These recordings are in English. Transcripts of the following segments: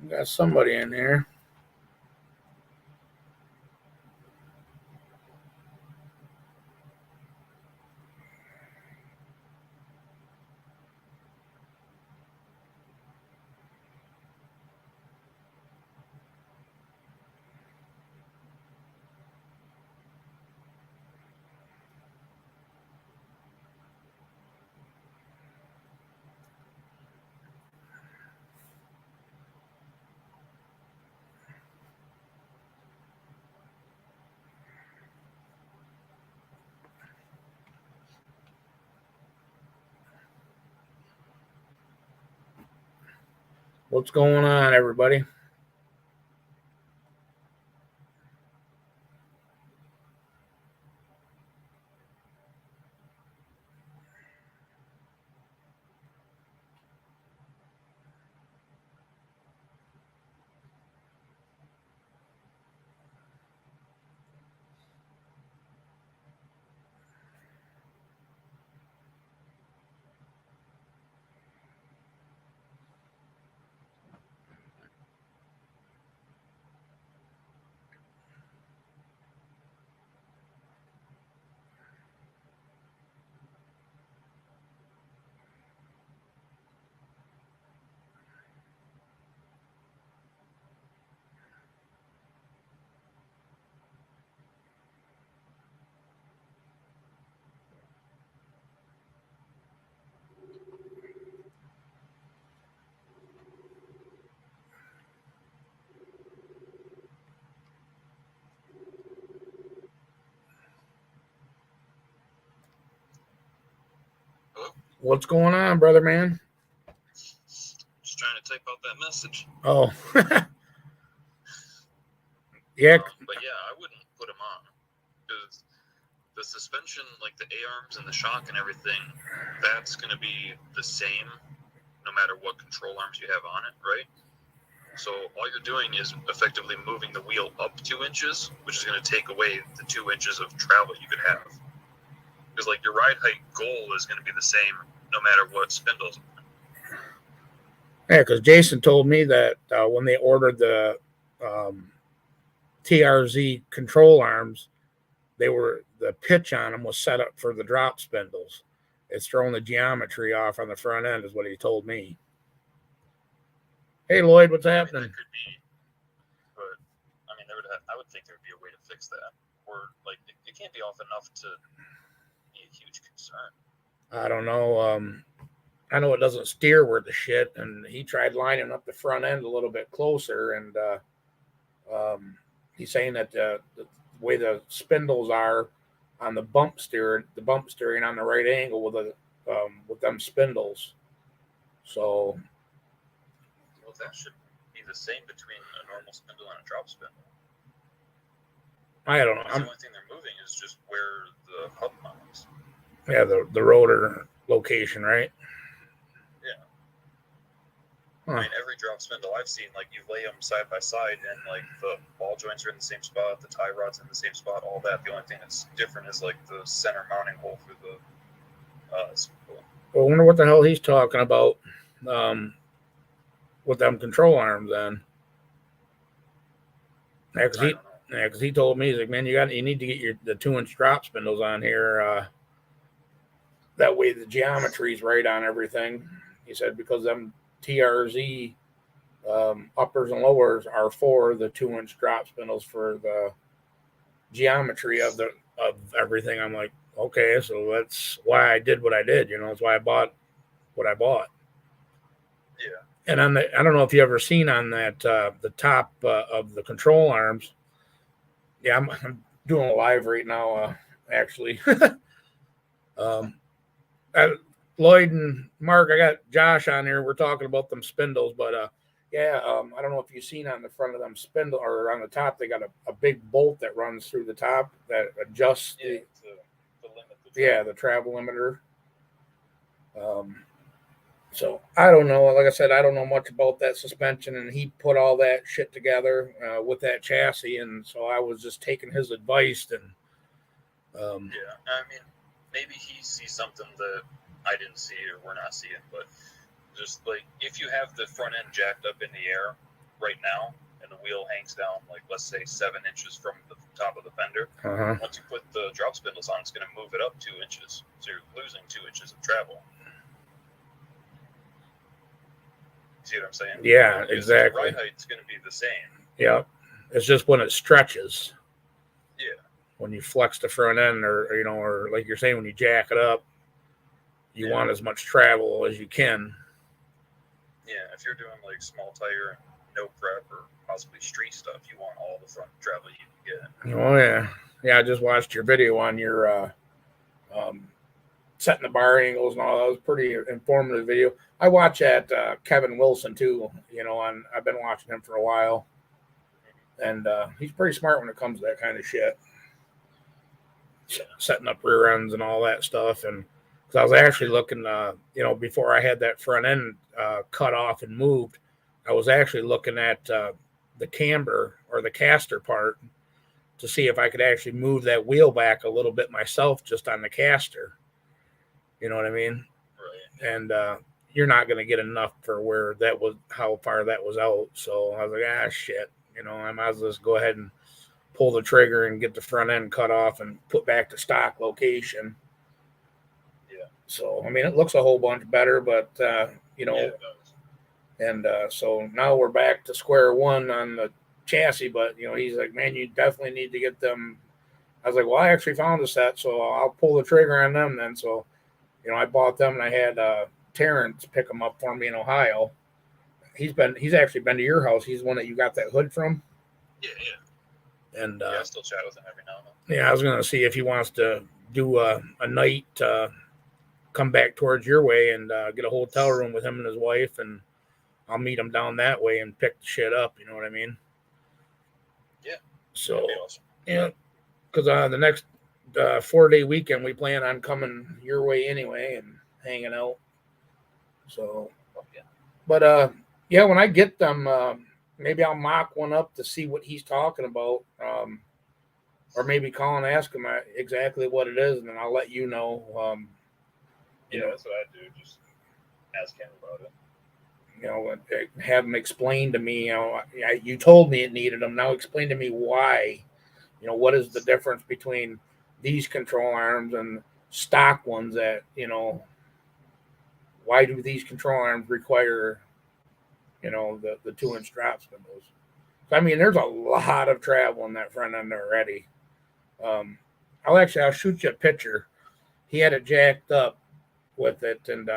Got somebody in here. What's going on, everybody? What's going on, brother man? Just trying to type out that message. Oh, yeah. But yeah, I wouldn't put them on because the suspension, like the A-arms and the shock and everything, that's going to be the same no matter what control arms you have on it, right? So all you're doing is effectively moving the wheel up 2 inches, which is going to take away the 2 inches of travel you could have. Because like your ride height goal is going to be the same no matter what spindles. Yeah, because Jason told me that when they ordered the TRZ control arms, the pitch on them was set up for the drop spindles. It's throwing the geometry off on the front end, is what he told me. Hey Lloyd, what's happening? That could be, but I mean, I would think there would be a way to fix that, or like it can't be off enough to be a huge concern. I don't know. I know it doesn't steer worth a shit, and he tried lining up the front end a little bit closer, and he's saying that the way the spindles are on the bump steering on the right angle with them spindles. So, well, that should be the same between a normal spindle and a drop spindle. I don't know. The only thing they're moving is just where the hub mounts. Yeah, the rotor location, right? Yeah. Huh. I mean, every drop spindle I've seen, like you lay them side by side, and like the ball joints are in the same spot, the tie rod's in the same spot, all that. The only thing that's different is like the center mounting hole for the spindle. Well, I wonder what the hell he's talking about with them control arms then. Yeah, because he told me, he's like, man, you need to get the 2-inch drop spindles on here. That way the geometry's right on everything. He said because them TRZ uppers and lowers are for the 2-inch drop spindles for the geometry of everything. I'm like, okay, so that's why I did what I did. That's why I bought what I bought. Yeah. And I don't know if you ever seen on that the top of the control arms. Yeah, I'm doing a live right now, actually. Lloyd and Mark, I got Josh on here. We're talking about them spindles, but yeah, I don't know if you've seen on the front of them spindle or on the top, they got a big bolt that runs through the top that adjusts the limit. The travel limiter. So I don't know. Like I said, I don't know much about that suspension, and he put all that shit together with that chassis, and so I was just taking his advice. And yeah, I mean, maybe he sees something that I didn't see or we're not seeing, but just like if you have the front end jacked up in the air, right now, and the wheel hangs down, like, let's say 7 inches from the top of the fender. Uh-huh. Once you put the drop spindles on, it's going to move it up 2 inches. So you're losing 2 inches of travel. See what I'm saying? Yeah, Because exactly. the ride height's going to be the same. Yeah. It's just when it stretches. Yeah. When you flex the front end, or like you're saying, when you jack it up, you want as much travel as you can. Yeah, if you're doing like small tire and no prep or possibly street stuff, you want all the front travel you can get. Oh yeah. Yeah, I just watched your video on your setting the bar angles and all. That was pretty informative video. I watch that Kevin Wilson too. I've been watching him for a while, and he's pretty smart when it comes to that kind of shit. Setting up rear ends and all that stuff. And because I was actually looking, before I had that front end cut off and moved, I was actually looking at the camber or the caster part to see if I could actually move that wheel back a little bit myself just on the caster. You know what I mean? Right. And you're not going to get enough for where that was, how far that was out. So I was like, shit. I might as well just go ahead and pull the trigger and get the front end cut off and put back to stock location. Yeah. So, I mean, it looks a whole bunch better, but, Yeah, it does. And so now we're back to square one on the chassis, but, he's like, man, you definitely need to get them. I was like, well, I actually found a set, so I'll pull the trigger on them then. So, I bought them, and I had Terrence pick them up for me in Ohio. He's actually been to your house. He's the one that you got that hood from. Yeah. And I still chat with him every now and then. Yeah, I was going to see if he wants to do a night, come back towards your way and get a hotel room with him and his wife, and I'll meet him down that way and pick the shit up. You know what I mean? Yeah. So, that'd be awesome. Yeah, because the next 4-day weekend we plan on coming your way anyway and hanging out. So, but when I get them, maybe I'll mock one up to see what he's talking about, or maybe call and ask him exactly what it is, and then I'll let you know. That's what I do. Just ask him about it. Have him explain to me. You told me it needed them. Now explain to me why. What is the difference between these control arms and stock ones that, why do these control arms require, the 2-inch drop spindles? So, I mean, there's a lot of travel in that front end already. I'll shoot you a picture. He had it jacked up with it, and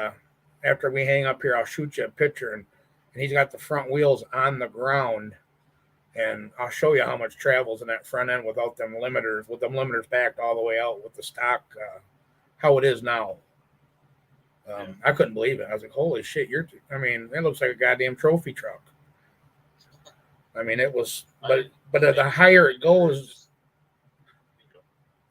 after we hang up here, I'll shoot you a picture, and he's got the front wheels on the ground, and I'll show you how much travels in that front end without them limiters, with them limiters backed all the way out with the stock, how it is now. I couldn't believe it. I was like, holy shit, it looks like a goddamn trophy truck. I mean, it was, but the higher it goes,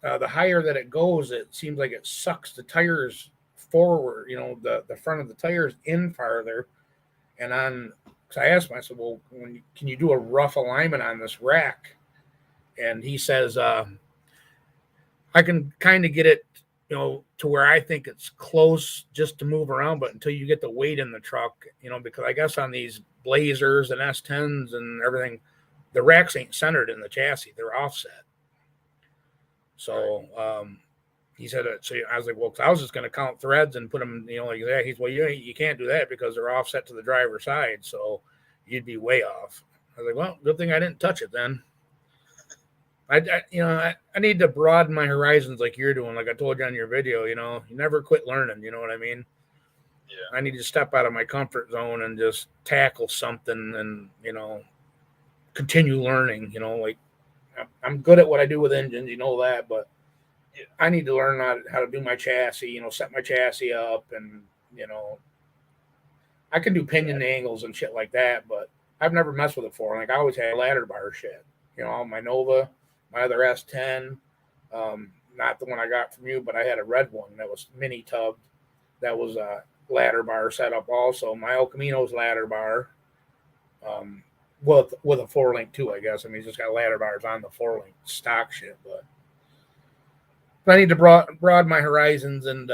the higher that it goes, it seems like it sucks the tires forward, the front of the tires in farther. And so I asked him, I said, well, can you do a rough alignment on this rack? And he says, I can kind of get it, to where I think it's close just to move around, but until you get the weight in the truck, because I guess on these Blazers and S10s and everything, the racks ain't centered in the chassis. They're offset. So, he said, so I was like, well, I was just going to count threads and put them, like that. He's, well, you can't do that because they're offset to the driver's side. So you'd be way off. I was like, well, good thing I didn't touch it then. I need to broaden my horizons like you're doing. Like I told you on your video, you never quit learning. You know what I mean? Yeah. I need to step out of my comfort zone and just tackle something and, continue learning, like I'm good at what I do with engines, that, but I need to learn how to do my chassis, set my chassis up, and, I can do pinion angles and shit like that, but I've never messed with it before. Like I always had ladder bar shit, my Nova, my other S10, not the one I got from you, but I had a red one that was mini tubbed. That was a ladder bar setup also. My El Camino's ladder bar, with a 4-link too, I guess. I mean, he's just got ladder bars on the 4-link stock shit, but I need to broaden my horizons and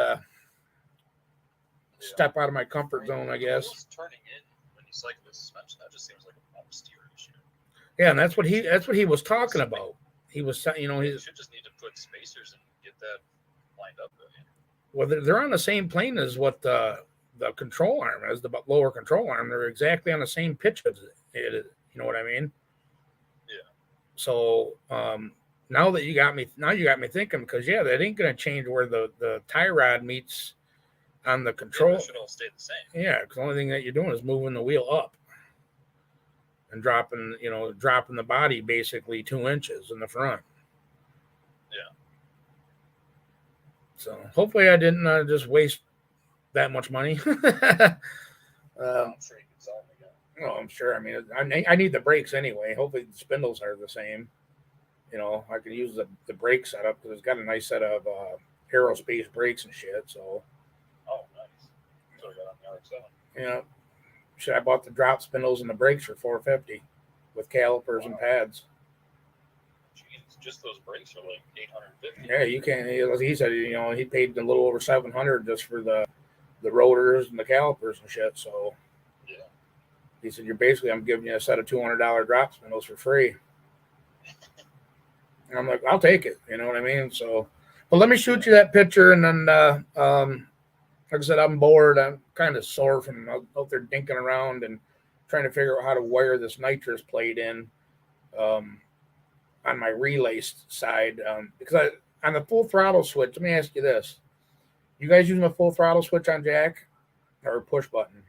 step out of my comfort zone, I guess. Turning in when you cycle the suspension, that just seems like a bump steer. Yeah, and that's what he was talking about. He was, You he's should just need to put spacers and get that lined up. well, they're on the same plane as what the control arm is, the lower control arm. They're exactly on the same pitch as it is. You know what I mean? Yeah. So now you got me thinking, because yeah, that ain't gonna change where the tie rod meets on the control. Yeah, that should all stay the same. Yeah, because the only thing that you're doing is moving the wheel up and dropping the body basically 2 inches in the front. Yeah. So hopefully I didn't just waste that much money. I'm sure you can sell them again. Oh, I'm sure. I mean, I need the brakes anyway. Hopefully the spindles are the same. I can use the brake setup because it's got a nice set of aerospace brakes and shit. So, oh, nice. So I got on the RX-7. I bought the drop spindles and the brakes for $450 with calipers and pads. Jeez, just those brakes are like $850. Yeah, you can't. He said, he paid a little over $700 just for the rotors and the calipers and shit. So, yeah. He said, I'm giving you a set of $200 drop spindles for free. And I'm like, I'll take it. You know what I mean? So, but let me shoot you that picture, and then, like I said, I'm bored. I'm kind of sore from out there dinking around and trying to figure out how to wire this nitrous plate in on my relay side. Because on the full throttle switch, let me ask you this: you guys using a full throttle switch on jack or push button?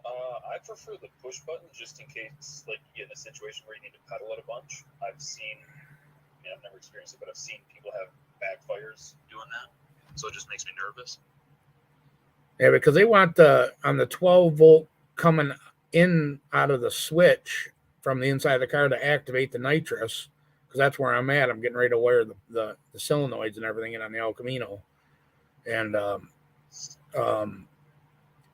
I prefer the push button just in case, like, you get in a situation where you need to pedal it a bunch. I've never experienced it, but I've seen people have backfires doing that. So it just makes me nervous. Yeah, because they want on the 12 volt coming in out of the switch from the inside of the car to activate the nitrous, because that's where I'm at. I'm getting ready to wire the solenoids and everything in on the El Camino. And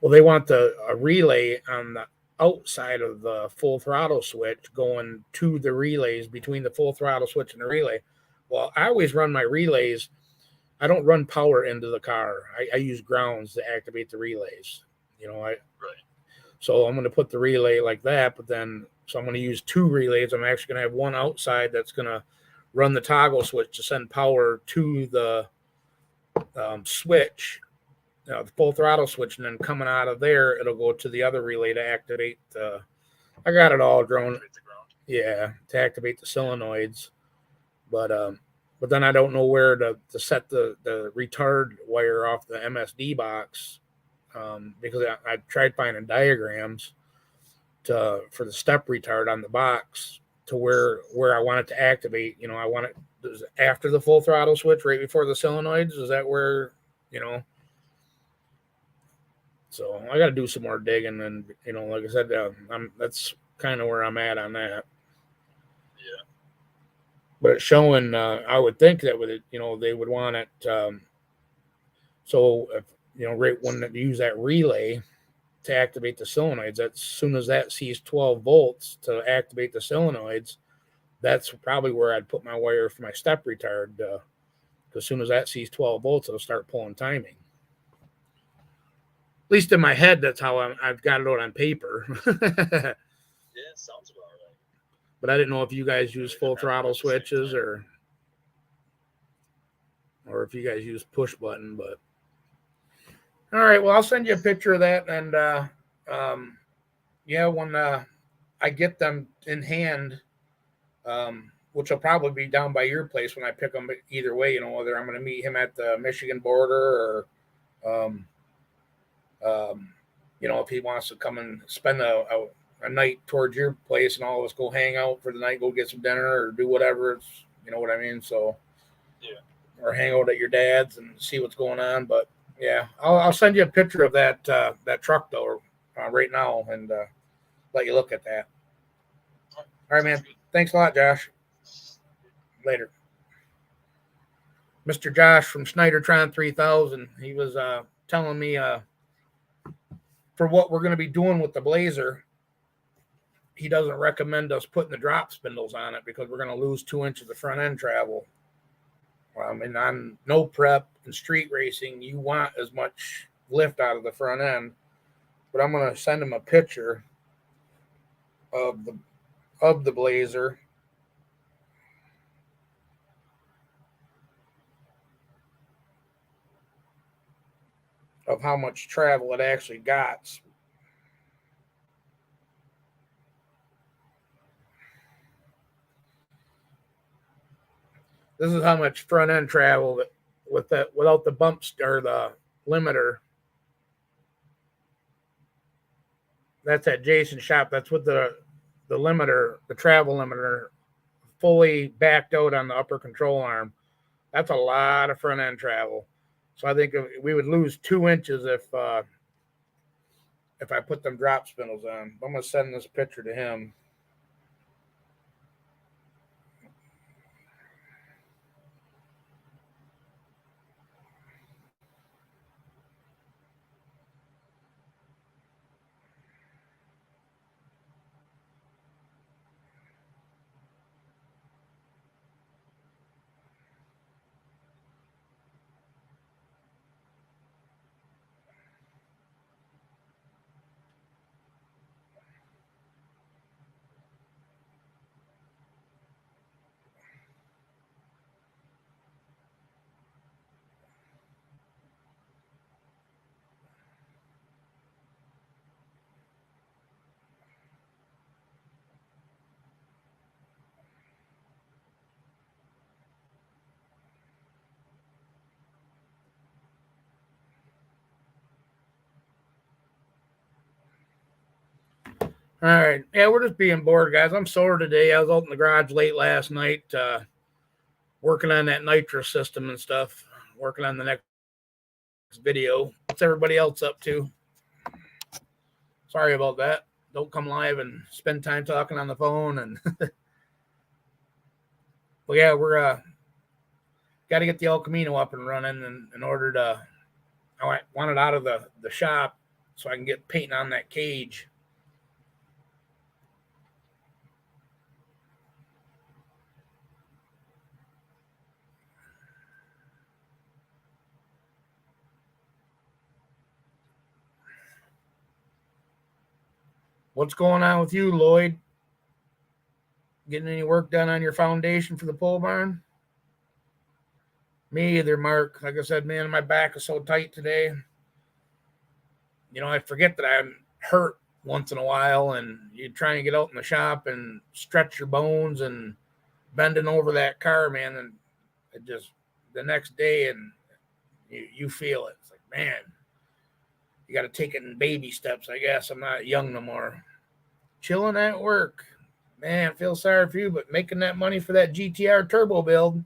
well, they want a relay on the outside of the full throttle switch going to the relays between the full throttle switch and the relay. Well, I always run my relays. I don't run power into the car. I use grounds to activate the relays. Right. So I'm going to put the relay like that, but then so I'm going to use 2 relays. I'm actually going to have one outside that's going to run the toggle switch to send power to the switch, the full throttle switch, and then coming out of there, it'll go to the other relay to activate the. I got it all drawn. Yeah, to activate the solenoids, but then I don't know where to set the retard wire off the MSD box, because I tried finding diagrams for the step retard on the box to where I want it to activate. I want it after the full throttle switch, right before the solenoids. Is that where, So I got to do some more digging, and like I said, that's kind of where I'm at on that. Yeah. But it's showing. I would think that with it, they would want it. So if right when they use that relay to activate the solenoids, as soon as that sees 12 volts to activate the solenoids, that's probably where I'd put my wire for my step retard. Because as soon as that sees 12 volts, it'll start pulling timing. At least in my head, that's how I've got it out on paper. Yeah, sounds about right. But I didn't know if you guys use full throttle switches or if you guys use push button. But all right, well, I'll send you a picture of that, and when I get them in hand, which will probably be down by your place when I pick them. Either way, whether I'm going to meet him at the Michigan border or if he wants to come and spend a night towards your place and all of us go hang out for the night, go get some dinner or do whatever. It's, you know what I mean? So, yeah. Or hang out at your dad's and see what's going on. But yeah, I'll send you a picture of that truck though right now and let you look at that. All right, man. Thanks a lot, Josh. Later. Mr. Josh from Snydertron 3000. He was telling me for what we're going to be doing with the Blazer, he doesn't recommend us putting the drop spindles on it because we're going to lose 2 inches of front end travel. And on no prep and street racing, you want as much lift out of the front end. But I'm going to send him a picture of of the Blazer of how much travel it actually got. This is how much front end travel that with that without the bumps or the limiter. That's at Jason's shop. That's with the limiter, the travel limiter, fully backed out on the upper control arm. That's a lot of front end travel. So I think we would lose 2 inches if I put them drop spindles on. I'm gonna send this picture to him. All right. Yeah, we're just being bored, guys. I'm sore today. I was out in the garage late last night, working on that nitrous system and stuff, working on the next video. What's everybody else up to? Sorry about that. Don't come live and spend time talking on the phone. And well, yeah, we're got to get the El Camino up and running in order to. I want it out of the shop so I can get painting on that cage. What's going on with you, Lloyd? Getting any work done on your foundation for the pole barn? Me either, Mark. Like I said, man, my back is so tight today. You know, I forget that I'm hurt once in a while, and you're trying to get out in the shop and stretch your bones and bending over that car, man, and it just the next day, and you feel it. It's like, man, you got to take it in baby steps. I guess I'm not young no more. Chilling at work, man. Feel sorry for you, but making that money for that GTR turbo build.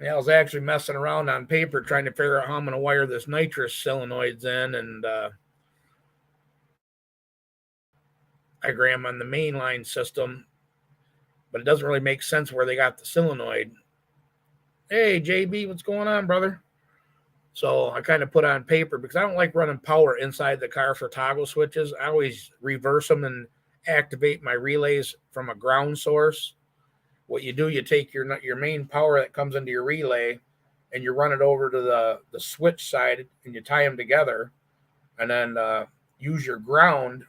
Yeah, I was actually messing around on paper trying to figure out how I'm going to wire this nitrous solenoids in, and diagram on the mainline system, but it doesn't really make sense where they got the solenoid. Hey, JB, what's going on, brother? So I kind of put on paper because I don't like running power inside the car for toggle switches. I always reverse them and activate my relays from a ground source. What you do, you take your main power that comes into your relay and you run it over to the switch side and you tie them together, and then use your ground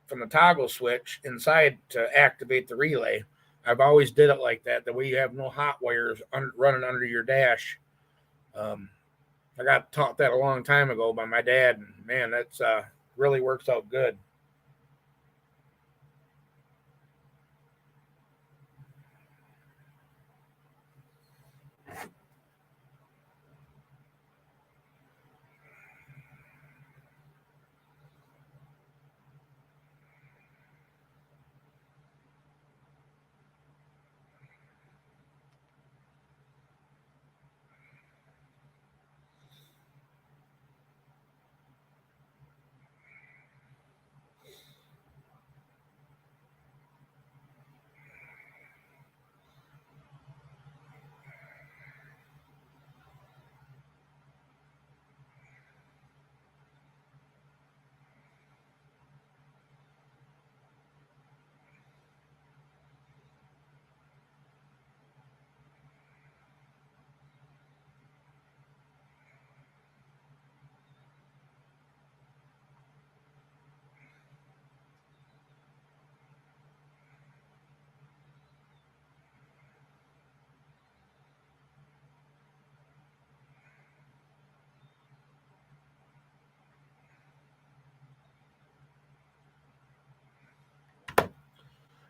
from the toggle switch inside to activate the relay. I've always did it like that. That way you have no hot wires running under your dash. I got taught that a long time ago by my dad, and man, that's really works out good.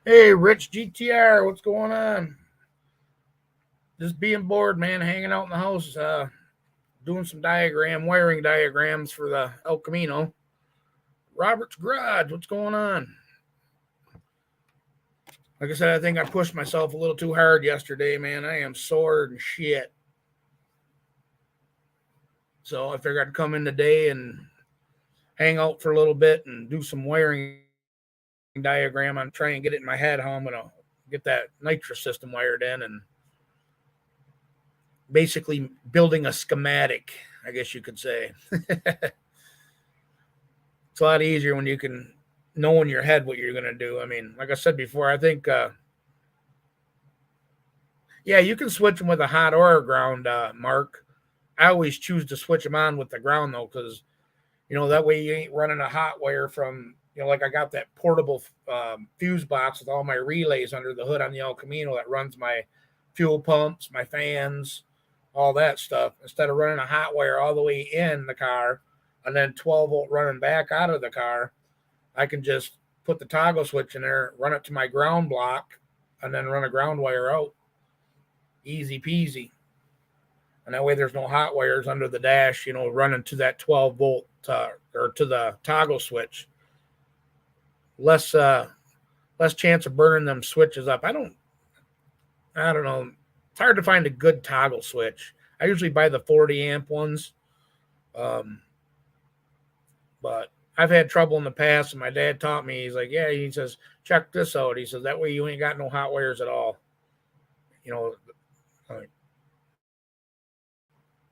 Hey, Rich GTR, what's going on? Just being bored, man. Hanging out in the house, doing some wiring diagrams for the El Camino. Robert's Garage, what's going on? Like I said, I think I pushed myself a little too hard yesterday, man. I am sore and shit. So I figured I'd come in today and hang out for a little bit and do some wiring diagram on try and get it in my head how I'm gonna get that nitrous system wired in and basically building a schematic, I guess you could say. It's a lot easier when you can know in your head what you're gonna do. I mean, like I said before, I think yeah, you can switch them with a hot or a ground, Mark. I always choose to switch them on with the ground though, because that way you ain't running a hot wire from like I got that portable fuse box with all my relays under the hood on the El Camino that runs my fuel pumps, my fans, all that stuff. Instead of running a hot wire all the way in the car and then 12-volt running back out of the car, I can just put the toggle switch in there, run it to my ground block, and then run a ground wire out. Easy peasy. And that way there's no hot wires under the dash, running to that 12-volt or to the toggle switch. Less chance of burning them switches up. I don't know. It's hard to find a good toggle switch. I usually buy the 40 amp ones. But I've had trouble in the past, and my dad taught me. He's like, yeah, he says, check this out. He says, that way you ain't got no hot wires at all. Like,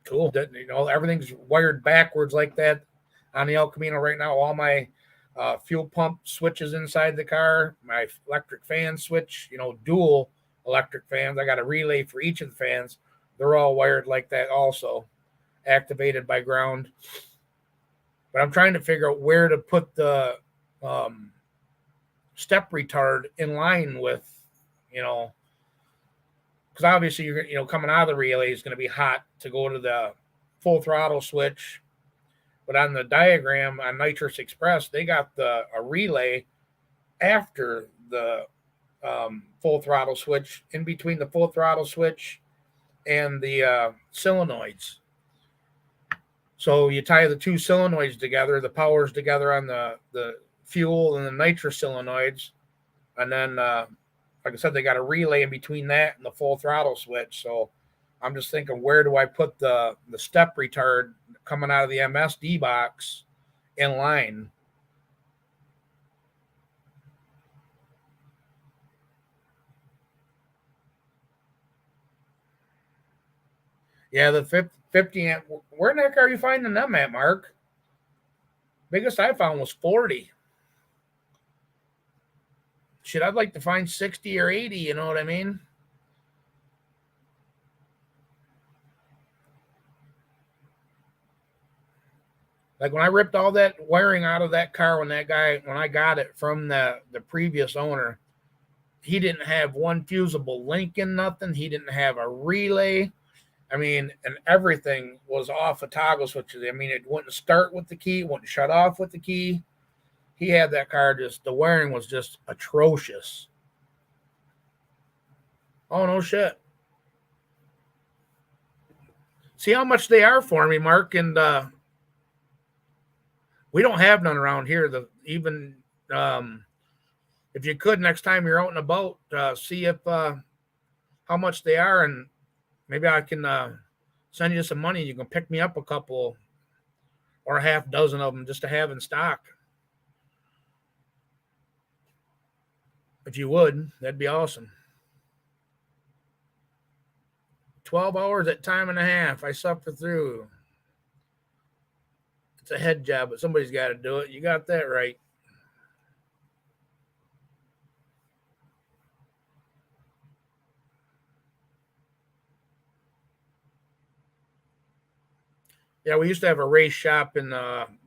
cool. Everything's wired backwards like that on the El Camino right now. All my fuel pump switches inside the car, my electric fan switch, dual electric fans. I got a relay for each of the fans. They're all wired like that also, activated by ground. But I'm trying to figure out where to put the step retard in line with, because obviously you're coming out of the relay is going to be hot to go to the full throttle switch. But on the diagram on Nitrous Express, they got a relay after the full throttle switch, in between the full throttle switch and the solenoids. So you tie the two solenoids together, the powers together on the fuel and the nitrous solenoids, and then like I said, they got a relay in between that and the full throttle switch. So I'm just thinking, where do I put the step retard coming out of the MSD box in line? Yeah, the 50 amp. Where in the heck are you finding them at, Mark? Biggest I found was 40. Shit, I'd like to find 60 or 80, you know what I mean? Like when I ripped all that wiring out of that car when I got it from the previous owner, he didn't have one fusible link in nothing. He didn't have a relay. I mean, and everything was off a toggle switches. I mean, it wouldn't start with the key, it wouldn't shut off with the key. He had that car the wiring was just atrocious. Oh, no shit. See how much they are for me, Mark, and we don't have none around here. Even if you could next time you're out and about, see if how much they are, and maybe I can send you some money. You can pick me up a couple or a half dozen of them just to have in stock. If you would, that'd be awesome. 12 hours at time and a half. I suffer through. It's a head job, but somebody's got to do it. You got that right. Yeah, we used to have a race shop in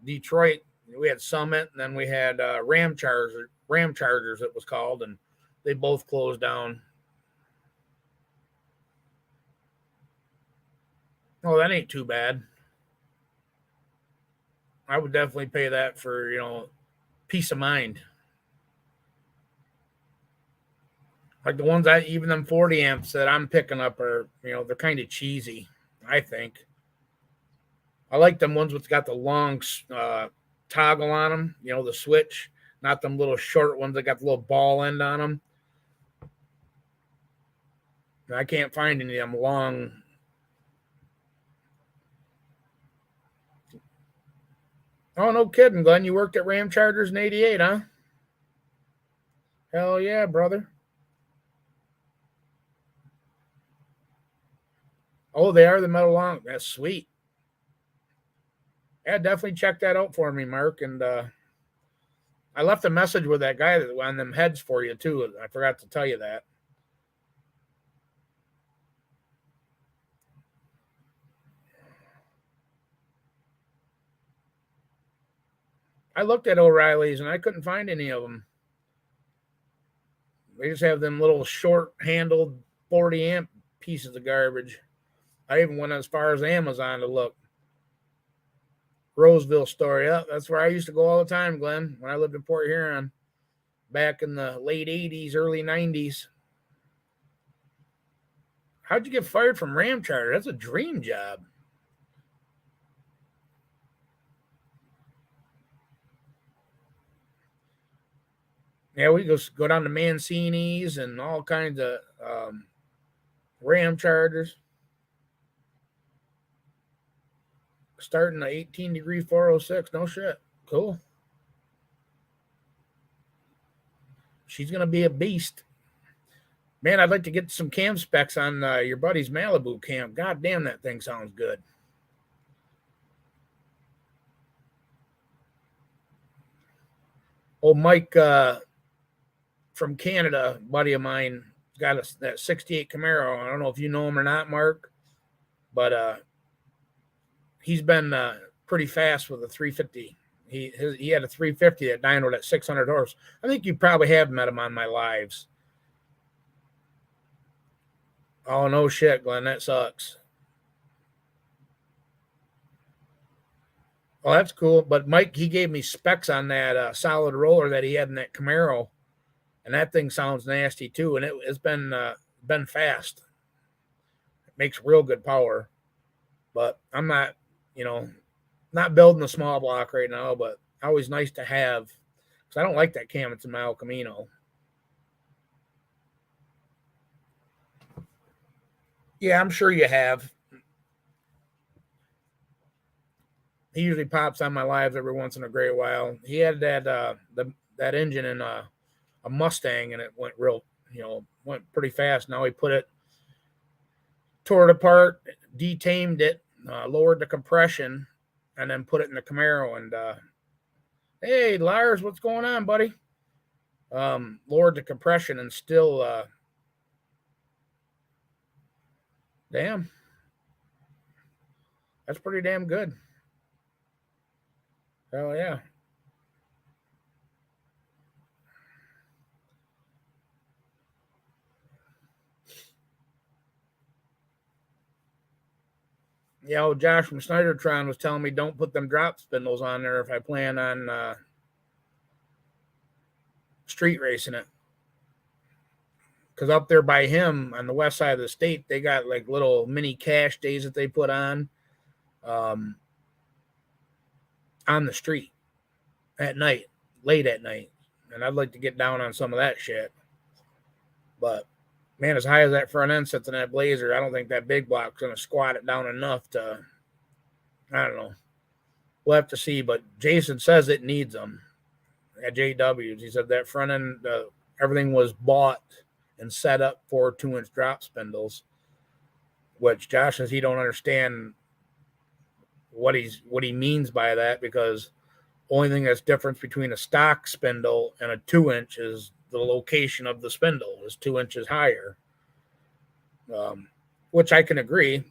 Detroit. We had Summit, and then we had Ram Chargers, it was called, and they both closed down. Oh, that ain't too bad. I would definitely pay that for peace of mind. Like the ones even them 40 amps that I'm picking up are, they're kind of cheesy, I think. I like them ones with got the long toggle on them, the switch, not them little short ones that got the little ball end on them. I can't find any of them long. Oh, no kidding, Glenn. You worked at Ram Chargers in 88, huh? Hell yeah, brother. Oh, they are the metal long. That's sweet. Yeah, definitely check that out for me, Mark. And I left a message with that guy on them heads for you, too. I forgot to tell you that. I looked at O'Reilly's and I couldn't find any of them. They just have them little short handled 40 amp pieces of garbage. I even went as far as Amazon to look. Roseville store. Yeah, that's where I used to go all the time, Glenn, when I lived in Port Huron back in the late 80s, early 90s. How'd you get fired from Ram Charter? That's a dream job. Yeah, we go down to Mancini's and all kinds of Ram Chargers. Starting at 18-degree 406. No shit. Cool. She's going to be a beast. Man, I'd like to get some cam specs on your buddy's Malibu cam. God damn, that thing sounds good. Oh, Mike from Canada, buddy of mine, got that 68 Camaro. I don't know if you know him or not, Mark, but he's been pretty fast with a 350. He had a 350 that dynoed at 600 horse. I think you probably have met him on my lives. Oh, no shit, Glenn. That sucks. Well, that's cool. But Mike, he gave me specs on that solid roller that he had in that Camaro, and that thing sounds nasty too. And it's been fast. It makes real good power. But I'm not, not building a small block right now. But always nice to have because I don't like that cam. It's in my El Camino. Yeah, I'm sure you have. He usually pops on my lives every once in a great while. He had that engine in a Mustang, and it went went pretty fast. Now he tore it apart, detamed it, lowered the compression, and then put it in the Camaro. And hey, Lars, what's going on, buddy? Lowered the compression and still, damn, that's pretty damn good. Hell yeah. Josh from Snydertron was telling me don't put them drop spindles on there if I plan on street racing it. Because up there by him on the west side of the state, they got like little mini cash days that they put on the street at night, late at night. And I'd like to get down on some of that shit. But man, as high as that front end sits in that Blazer, I don't think that big block's going to squat it down enough to, I don't know. We'll have to see. But Jason says it needs them at JW's. He said that front end, everything was bought and set up for 2-inch drop spindles, which Josh says he don't understand what he means by that, because only thing that's difference between a stock spindle and a 2-inch is the location of the spindle is 2 inches higher, which I can agree.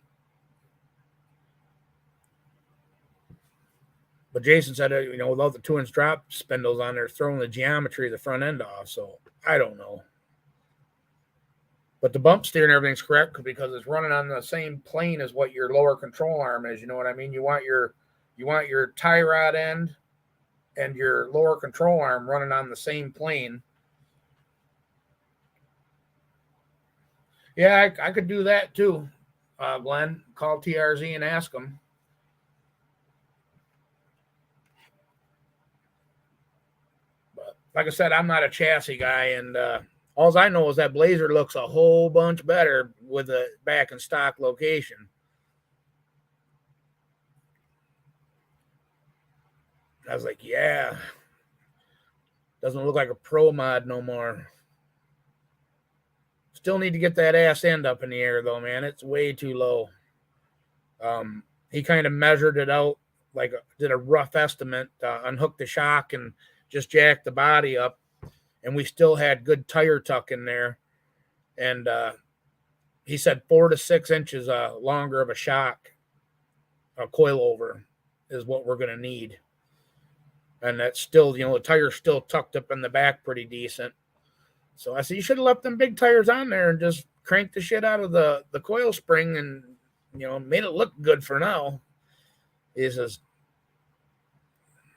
But Jason said, without the 2-inch drop spindles on there, throwing the geometry of the front end off. So I don't know. But the bump steer and everything's correct because it's running on the same plane as what your lower control arm is. You know what I mean? You want your tie rod end and your lower control arm running on the same plane. Yeah, I could do that too. Glenn, call TRZ and ask them. But like I said, I'm not a chassis guy, and all I know is that Blazer looks a whole bunch better with a back in stock location. I was like, yeah, doesn't look like a pro mod no more. Still need to get that ass end up in the air though, man. It's way too low. He kind of measured it out, like did a rough estimate, unhooked the shock and just jacked the body up, and we still had good tire tuck in there. And he said 4 to 6 inches longer of a shock, a coil over, is what we're going to need. And that's still, the tire's still tucked up in the back pretty decent. So I said, you should have left them big tires on there and just cranked the shit out of the coil spring and, made it look good for now. He says,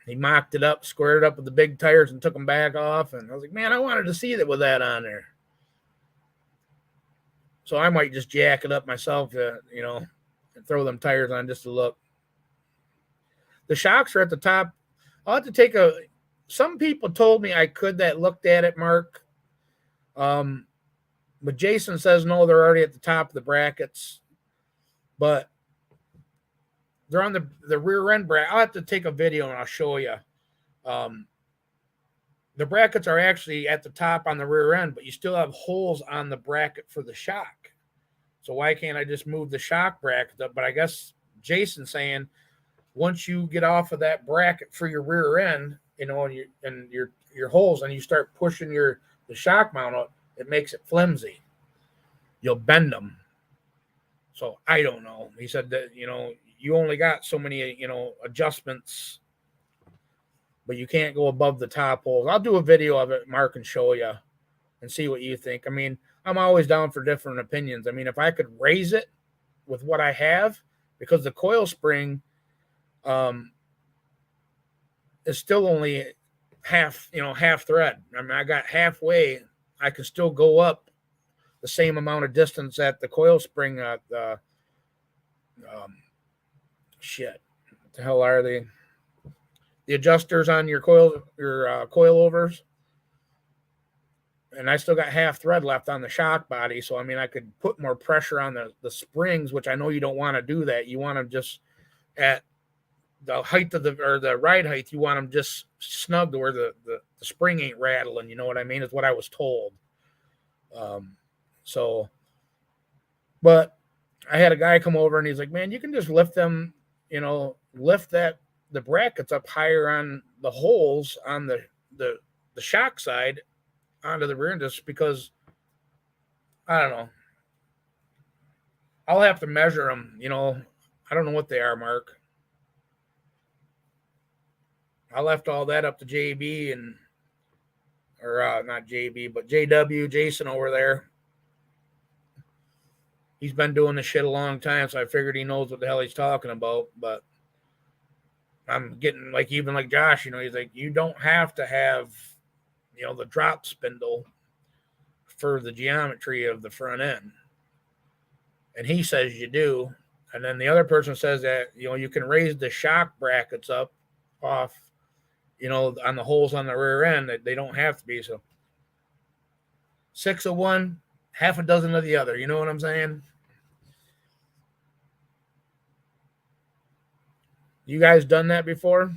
he mocked it up, squared it up with the big tires and took them back off. And I was like, man, I wanted to see that with that on there. So I might just jack it up myself, and throw them tires on just to look. The shocks are at the top. I'll have to take some people told me I could that looked at it, Mark. But Jason says no, they're already at the top of the brackets. But they're on the rear end bracket. I'll have to take a video and I'll show you. The brackets are actually at the top on the rear end, but you still have holes on the bracket for the shock. So why can't I just move the shock bracket up? But I guess Jason's saying once you get off of that bracket for your rear end, and your holes, and you start pushing the shock mount up, it makes it flimsy. You'll bend them. So I don't know. He said that you only got so many adjustments, but you can't go above the top holes. I'll do a video of it, Mark, and show you and see what you think. I mean, I'm always down for different opinions. I mean, if I could raise it with what I have, because the coil spring is still only half thread. I mean, I got halfway. I can still go up the same amount of distance at the coil spring. Shit, what the hell are they? The adjusters on your coilovers, and I still got half thread left on the shock body. So I mean, I could put more pressure on the springs, which I know you don't want to do that. You want them just at the height of the ride height. You want them just snug to where the spring ain't rattling. You know what I mean? Is what I was told. But I had a guy come over and he's like, man, you can just lift them, lift the brackets up higher on the holes on the shock side onto the rear end, just because I don't know. I'll have to measure them. I don't know what they are, Mark. I left all that up to JB or not JB, but JW, Jason over there. He's been doing this shit a long time, so I figured he knows what the hell he's talking about. But I'm getting even like Josh, he's like, you don't have to have, the drop spindle for the geometry of the front end. And he says you do. And then the other person says that, you can raise the shock brackets up off, on the holes on the rear end, that they don't have to be. So 6 of one, half a dozen of the other. You know what I'm saying? You guys done that before?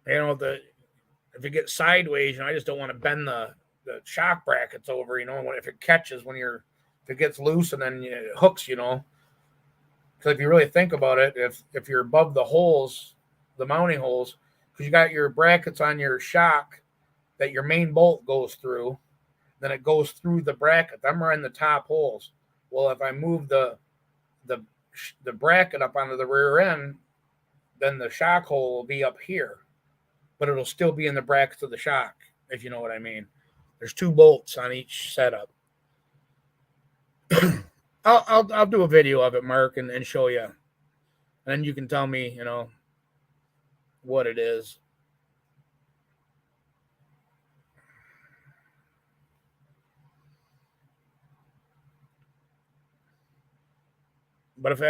If it gets sideways, I just don't want to bend the shock brackets over, if it catches if it gets loose and then it hooks, because if you really think about it, if you're above the holes, the mounting holes, because you got your brackets on your shock that your main bolt goes through, then it goes through the bracket. Them are in the top holes. Well, if I move the bracket up onto the rear end, then the shock hole will be up here, but it'll still be in the brackets of the shock, if you know what I mean. There's 2 bolts on each setup. I'll do a video of it, Mark, and show you, and then you can tell me, what it is. But if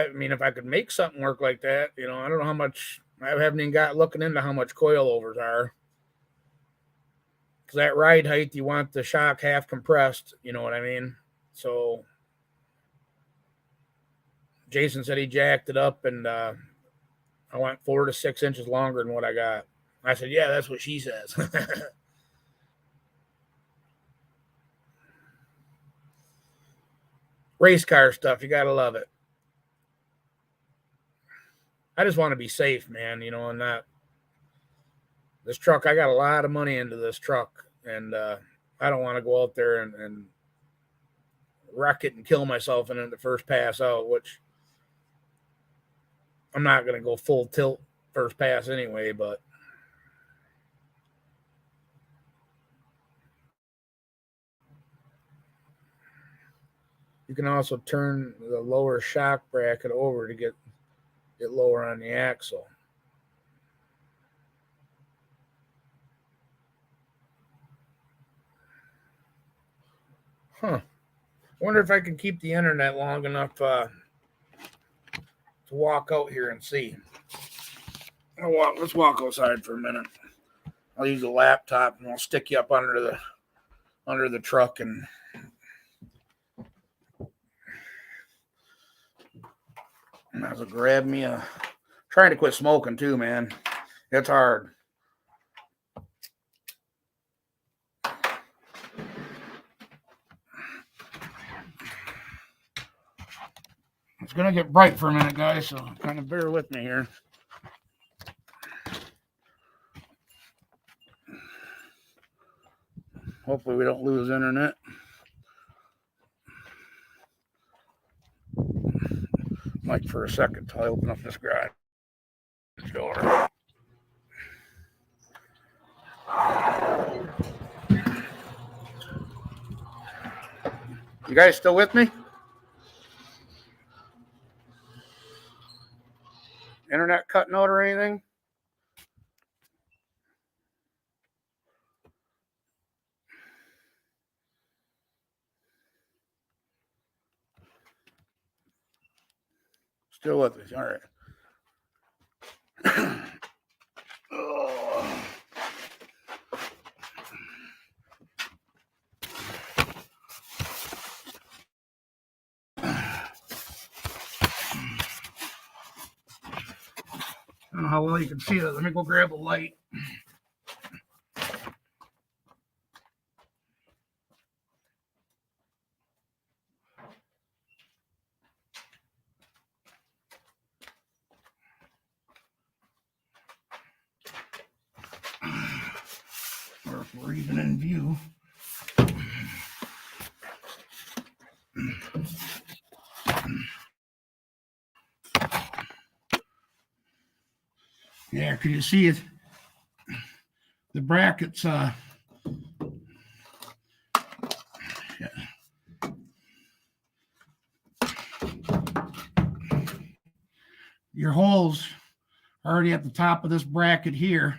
I could make something work like that, I don't know how much. I haven't even got looking into how much coilovers are. Because that ride height, you want the shock half compressed. You know what I mean? So Jason said he jacked it up, and I went 4 to 6 inches longer than what I got. I said, yeah, that's what she says. Race car stuff, you gotta love it. I just want to be safe, man. And that this truck, I got a lot of money into this truck, and I don't want to go out there and wreck it and kill myself in it the first pass out, which I'm not going to go full tilt first pass anyway, but you can also turn the lower shock bracket over to get it lower on the axle. Huh. I wonder if I can keep the internet long enough to walk out here and see. Let's walk outside for a minute. I'll use a laptop and I'll stick you up under the truck and might as well grab me trying to quit smoking too, man. It's hard. It's gonna get bright for a minute, guys, so kind of bear with me here. Hopefully we don't lose internet. Might for a second till I open up this garage door. You guys still with me? Internet cutting out or anything? Still with us. All right. Oh. I don't know how well you can see that. Let me go grab a light. Or if we're even in view. Yeah, can you see it? The brackets, yeah. Your holes are already at the top of this bracket here.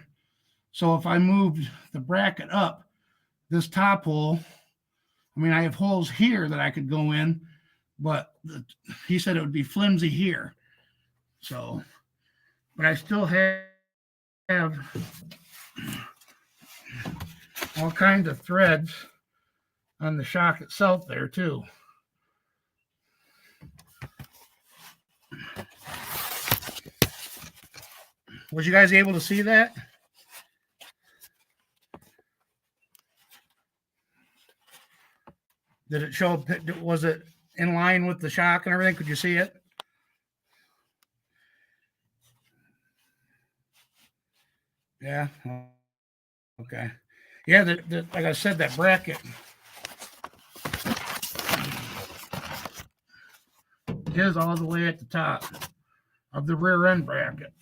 So if I moved the bracket up, this top hole, I have holes here that I could go in, but he said it would be flimsy here. So, but I still have all kinds of threads on the shock itself there too. Was you guys able to see that? Did it show, was it in line with the shock and everything? Could you see it? Yeah. Okay. Yeah, like I said, that bracket is all the way at the top of the rear end bracket.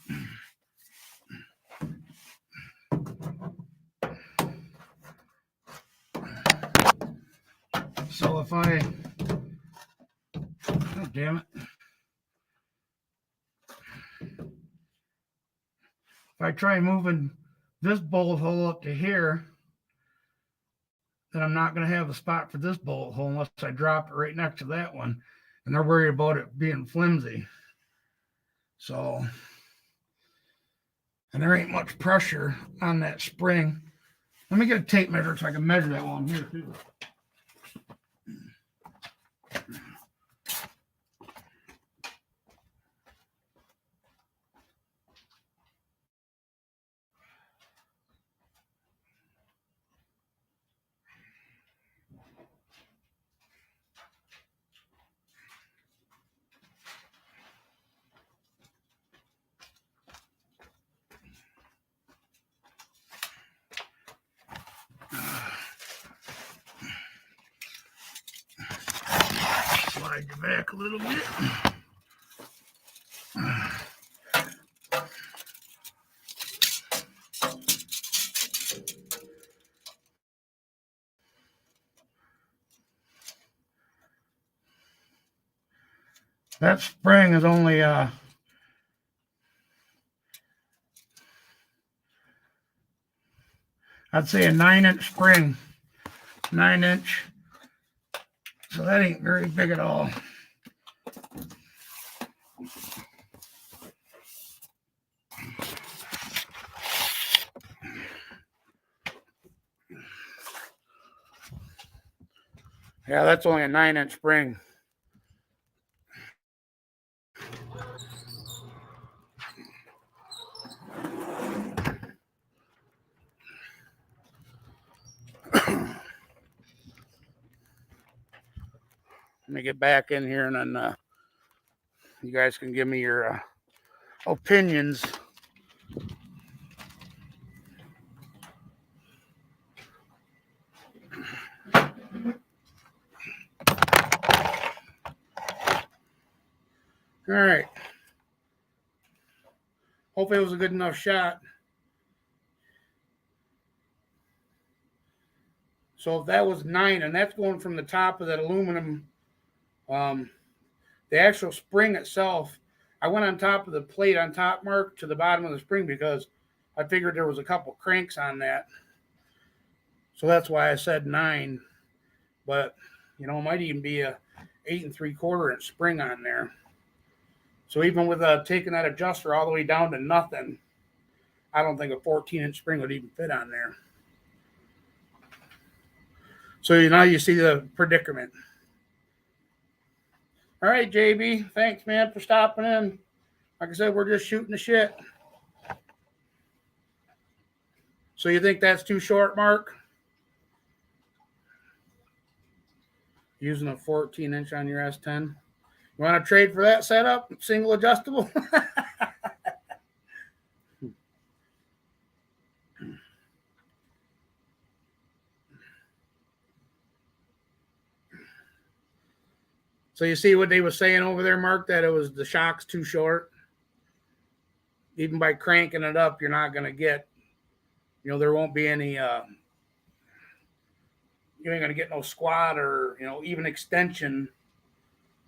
So if oh damn it. If I try moving this bolt hole up to here, then I'm not going to have a spot for this bolt hole unless I drop it right next to that one. and they're worried about it being flimsy. So, and there ain't much pressure on that spring. Let me get a tape measure so I can measure that while I'm here too. Slide you back a little bit. That spring is only I'd say a 9-inch spring. 9-inch. So that ain't very big at all. Yeah, that's only a 9-inch spring. Let me get back in here and then you guys can give me your opinions. All right. Hopefully it was a good enough shot. So if that was 9, and that's going from the top of that aluminum, the actual spring itself, I went on top of the plate on top, Mark, to the bottom of the spring because I figured there was a couple cranks on that. So that's why I said 9. But, it might even be a 8 3/4 inch spring on there. So even with taking that adjuster all the way down to nothing, I don't think a 14-inch spring would even fit on there. So now you see the predicament. All right, JB. Thanks, man, for stopping in. Like I said, we're just shooting the shit. So you think that's too short, Mark? Using a 14-inch on your S10. You want to trade for that setup? Single adjustable? So you see what they were saying over there, Mark, that it was the shock's too short. Even by cranking it up, you're not going to get, there won't be any, you ain't going to get no squat or, even extension.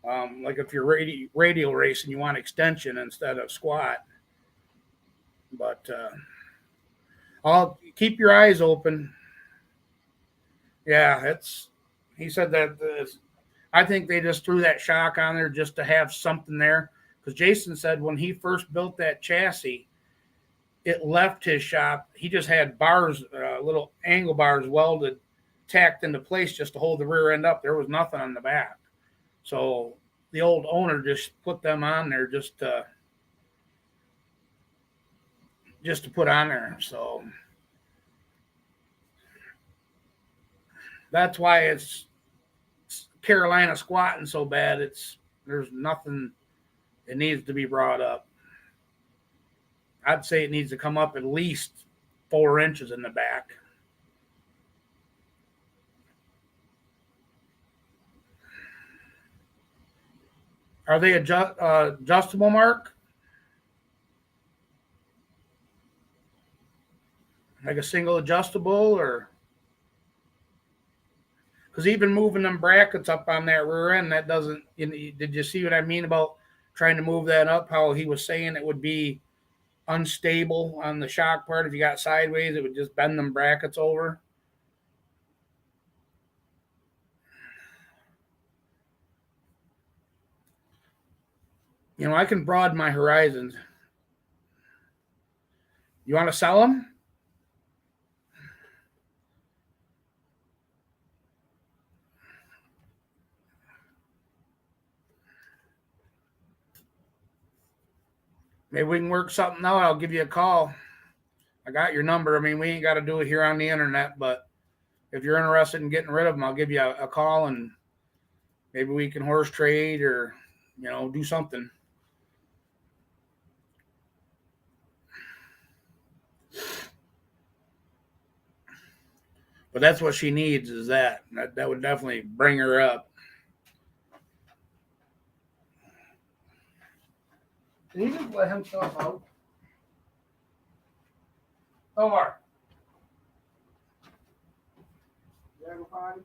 Like if you're radial racing, you want extension instead of squat. But I'll keep your eyes open. Yeah, he said that I think they just threw that shock on there just to have something there. Because Jason said when he first built that chassis, it left his shop. He just had bars, little angle bars welded, tacked into place just to hold the rear end up. There was nothing on the back. So the old owner just put them on there just to put on there. So that's why it's Carolina squatting so bad. There's nothing that needs to be brought up. I'd say it needs to come up at least 4 inches in the back. Are they adjustable, Mark? Like a single adjustable, or? Because even moving them brackets up on that rear end, that doesn't. Did you see what I mean about trying to move that up? How he was saying it would be unstable on the shock part. If you got sideways, it would just bend them brackets over. I can broaden my horizons. You want to sell them? Maybe we can work something out. I'll give you a call. I got your number. I mean, we ain't got to do it here on the internet, but if you're interested in getting rid of them, I'll give you a call and maybe we can horse trade or, do something. But that's what she needs is that. That would definitely bring her up. Did he just let himself out? Omar. You have a potty?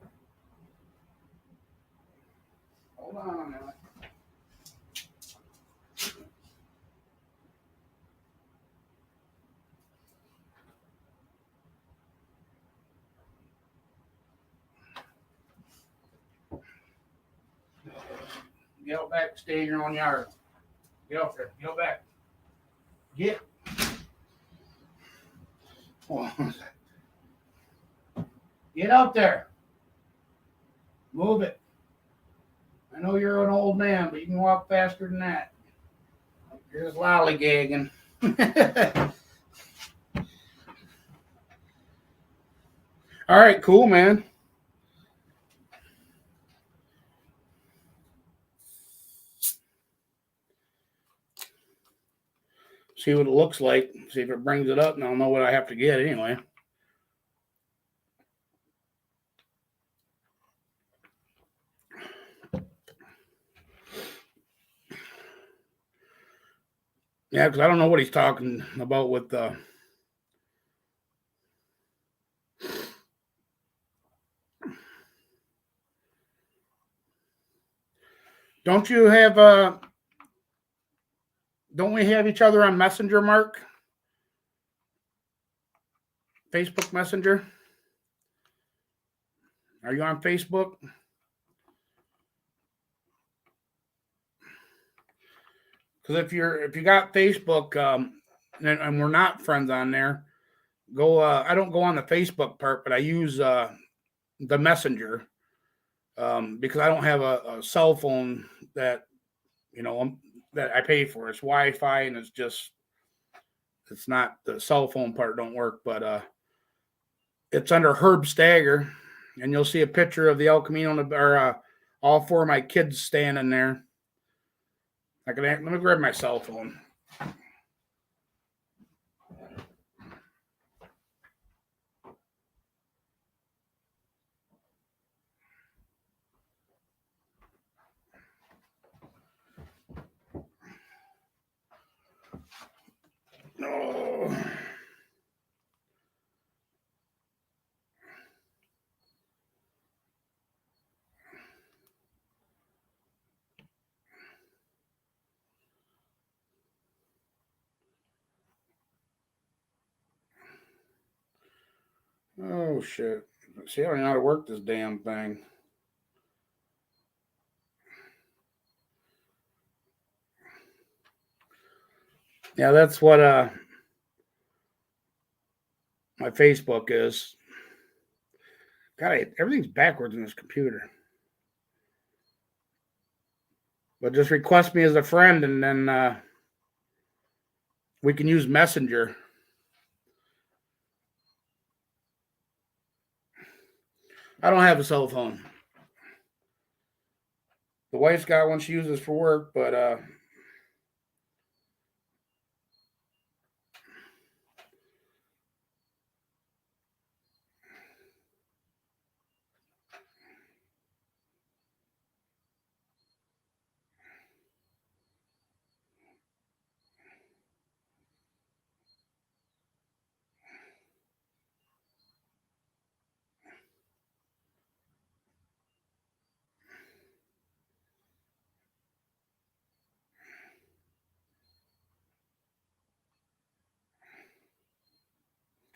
Hold on a minute. Get out back, stay in your own yard. Get out there. Get out back. Get. Get out there. Move it. I know you're an old man, but you can walk faster than that. You're just lollygagging. All right, cool, man. See what it looks like. See if it brings it up, and I'll know what I have to get anyway. Yeah, because I don't know what he's talking about with Don't you have don't we have each other on Messenger, Mark? Facebook Messenger? Are you on Facebook? Because if you got Facebook, and we're not friends on there, go. I don't go on the Facebook part, but I use the Messenger because I don't have a cell phone that that I pay for. It's Wi-Fi, and it's not the cell phone part don't work, but it's under Herb Stagger, and you'll see a picture of the El Camino or all four of my kids standing there. Let me grab my cell phone. Oh. Oh shit. See, I don't know how to work this damn thing. Yeah, that's what my Facebook is. God, everything's backwards in this computer. But just request me as a friend, and then we can use Messenger. I don't have a cell phone. The wife's got one she uses for work, but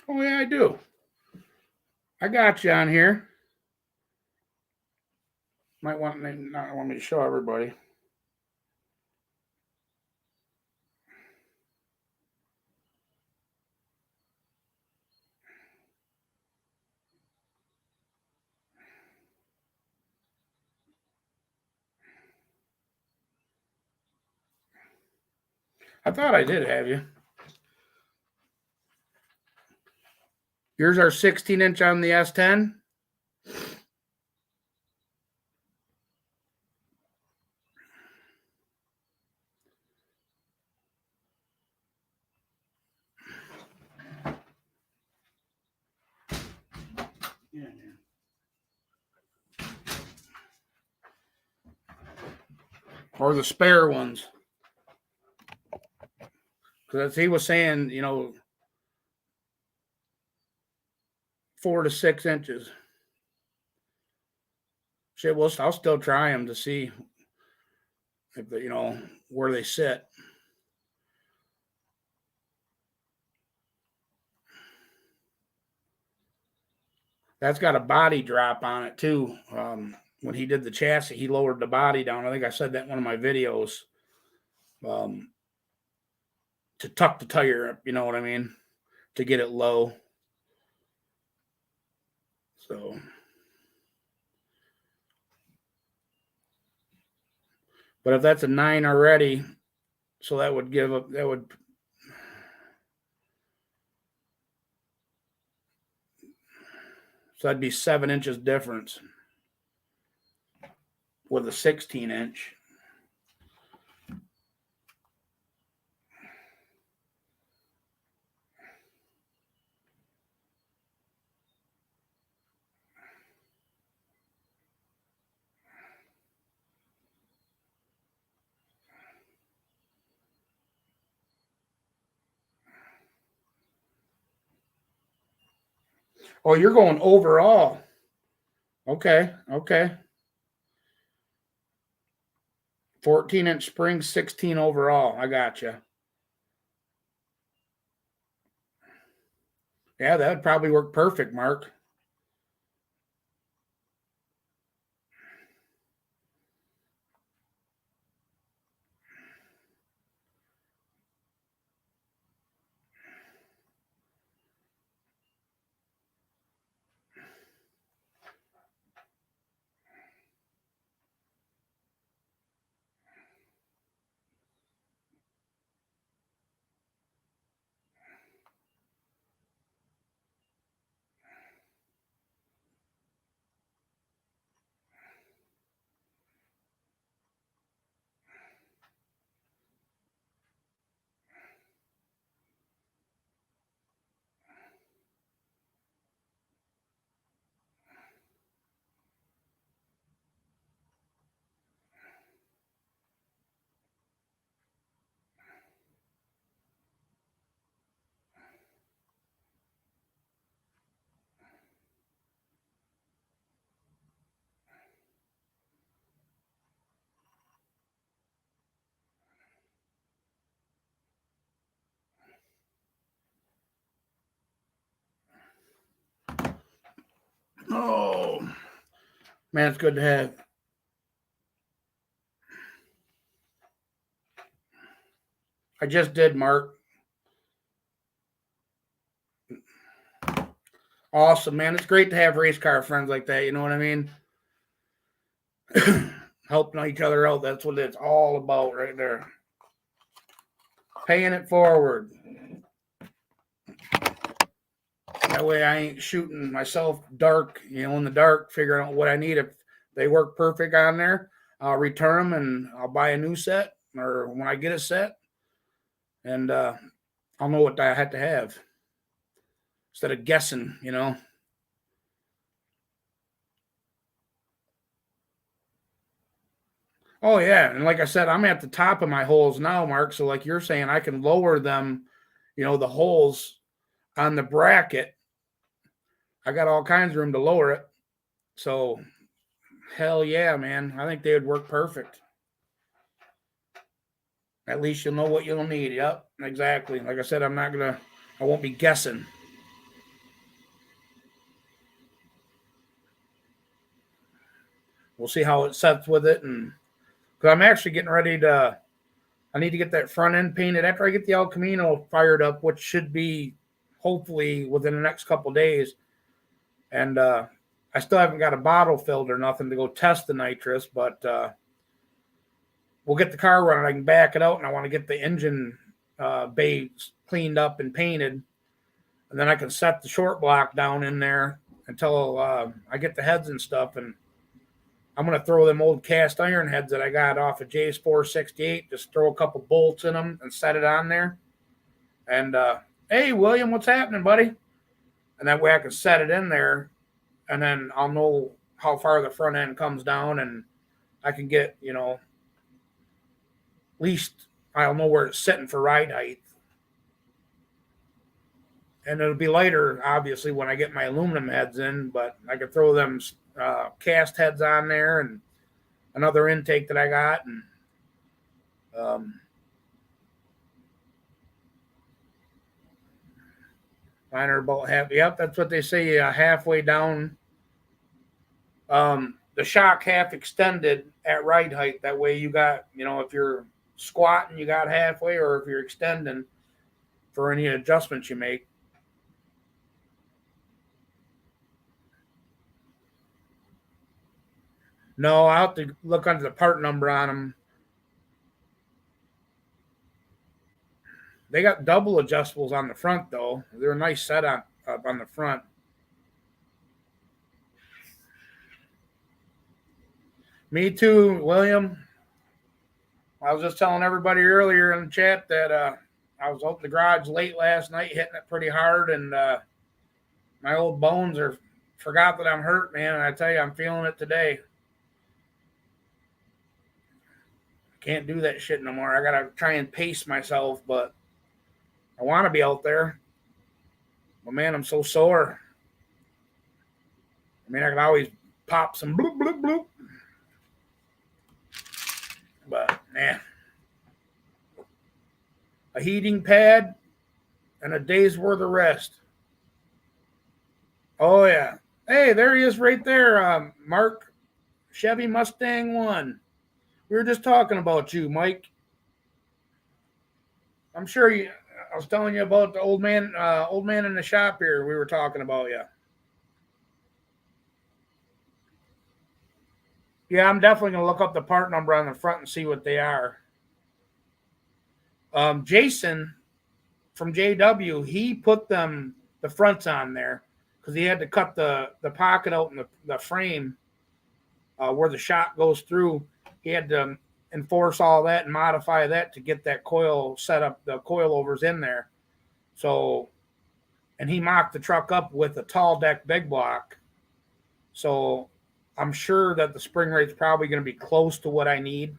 oh yeah, I do. I got you on here. Might not want me to show everybody. I thought I did have you. Yours are 16-inch on the S10? Yeah, man. Or the spare ones. Because he was saying, 4 to 6 inches. Shit, I'll still try them to see if they, where they sit. That's got a body drop on it too. When he did the chassis, he lowered the body down. I think I said that in one of my videos. To tuck the tire up, you know what I mean? To get it low. So, but if that's a 9 already, so that would so that'd be 7 inches difference with a 16-inch. Oh, you're going overall. Okay. 14-inch spring, 16 overall. I got you. Yeah, that would probably work perfect, Mark. Oh, man, it's good to have. I just did, Mark. Awesome, man. It's great to have race car friends like that. You know what I mean? Helping each other out. That's what it's all about right there. Paying it forward. That way I ain't shooting myself dark, in the dark, figuring out what I need. If they work perfect on there, I'll return them and I'll buy a new set, or when I get a set, and I'll know what I had to have instead of guessing, Oh, yeah. And like I said, I'm at the top of my holes now, Mark. So, like you're saying, I can lower them, the holes on the bracket. I got all kinds of room to lower it. So, hell yeah, man. I think they would work perfect. At least you'll know what you'll need. Yep, exactly. Like I said, I won't be guessing. We'll see how it sets with it. And because I'm actually getting ready I need to get that front end painted after I get the El Camino fired up, which should be hopefully within the next couple of days. And I still haven't got a bottle filled or nothing to go test the nitrous, but we'll get the car running. I can back it out, and I want to get the engine bay cleaned up and painted, and then I can set the short block down in there until I get the heads and stuff. And I'm going to throw them old cast iron heads that I got off of Jay's 468, just throw a couple bolts in them and set it on there. And, hey, William, what's happening, buddy? And that way I can set it in there, and then I'll know how far the front end comes down, and I can get, at least I'll know where it's sitting for ride height. And it'll be lighter, obviously, when I get my aluminum heads in, but I could throw them cast heads on there and another intake that I got. And mine are about half. Yep, that's what they say, halfway down. The shock half extended at ride height. That way you got, if you're squatting, you got halfway, or if you're extending for any adjustments you make. No, I'll have to look under the part number on them. They got double adjustables on the front, though. They're a nice setup up on the front. Me too, William. I was just telling everybody earlier in the chat that I was out in the garage late last night hitting it pretty hard, and my old bones forgot that I'm hurt, man. And I tell you, I'm feeling it today. Can't do that shit no more. I got to try and pace myself, but I want to be out there. But, man, I'm so sore. I mean, I can always pop some bloop, bloop, bloop. But, man. A heating pad and a day's worth of rest. Oh, yeah. Hey, there he is right there, Mark. Chevy Mustang 1. We were just talking about you, Mike. I'm sure I was telling you about the old man in the shop here. We were talking about you. Yeah, I'm definitely going to look up the part number on the front and see what they are. Jason from JW, he put the fronts on there because he had to cut the pocket out in the frame where the shot goes through. He had to enforce all that and modify that to get that coil set up, the coilovers in there. So, and he mocked the truck up with a tall deck big block. So I'm sure that the spring rate's probably going to be close to what I need.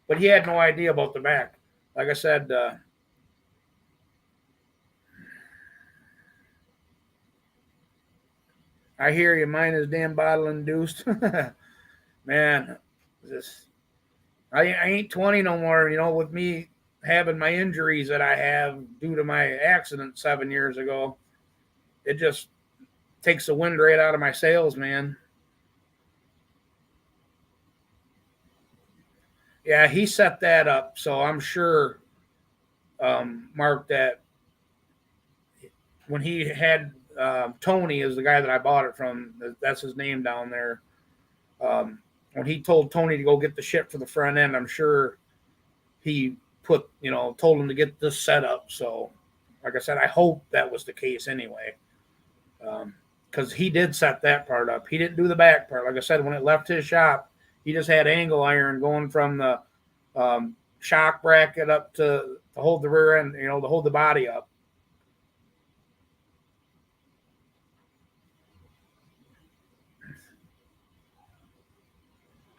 But he had no idea about the back. Like I said, I hear you. Mine is damn bottle induced. Man, I ain't 20 no more. With me having my injuries that I have due to my accident 7 years ago, it just takes the wind right out of my sails, man. Yeah, he set that up, so I'm sure, Mark, that when he had Tony is the guy that I bought it from. That's his name down there. When he told Tony to go get the shit for the front end, I'm sure he told him to get this set up. So, like I said, I hope that was the case anyway. Because he did set that part up. He didn't do the back part. Like I said, when it left his shop, he just had angle iron going from the shock bracket up to hold the rear end, to hold the body up.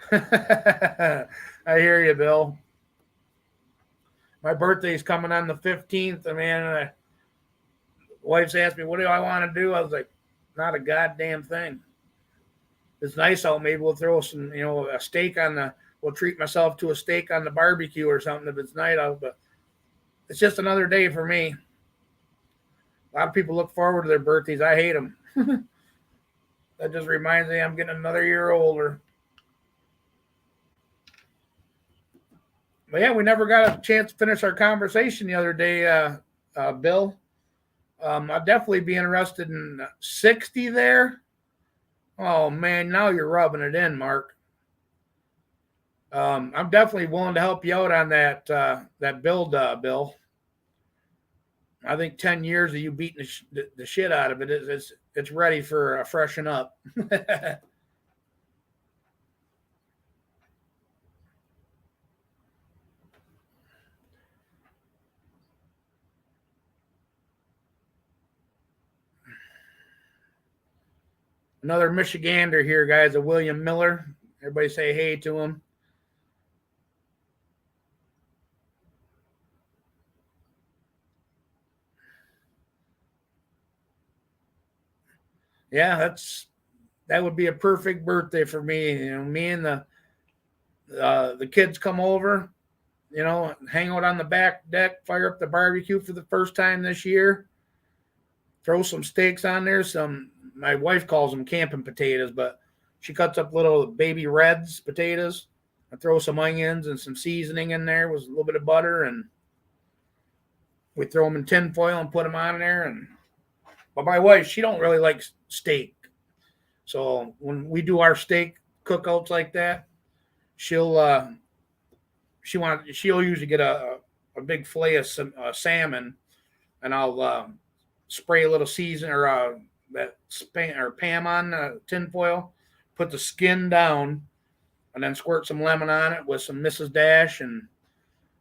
I hear you, Bill. My birthday's coming on the 15th, and man, wife's asked me, what do I want to do? I was like, not a goddamn thing. It's nice out. Maybe we'll throw some, a steak we'll treat myself to a steak on the barbecue or something if it's night out, but it's just another day for me. A lot of people look forward to their birthdays. I hate them. That just reminds me I'm getting another year older. But yeah, we never got a chance to finish our conversation the other day, Bill. I'd definitely be interested in 60 there. Oh man, now you're rubbing it in, Mark. I'm definitely willing to help you out on that build, Bill. I think 10 years of you beating the shit out of it it's ready for a freshen up. Another Michigander here, guys, a William Miller. Everybody say hey to him. Yeah, that would be a perfect birthday for me. You know, me and the kids come over, you know, hang out on the back deck, fire up the barbecue for the first time this year, throw some steaks on there. Some my wife calls them camping potatoes, but she cuts up little baby reds potatoes. I throw some onions and some seasoning in there with a little bit of butter, and we throw them in tin foil and put them on there. And but my wife, she don't really like steak, so when we do our steak cookouts like that, she'll she'll usually get a big fillet of some salmon, and I'll spray a little season or that spam or Pam on tin foil, put the skin down, and then squirt some lemon on it with some Mrs. Dash, and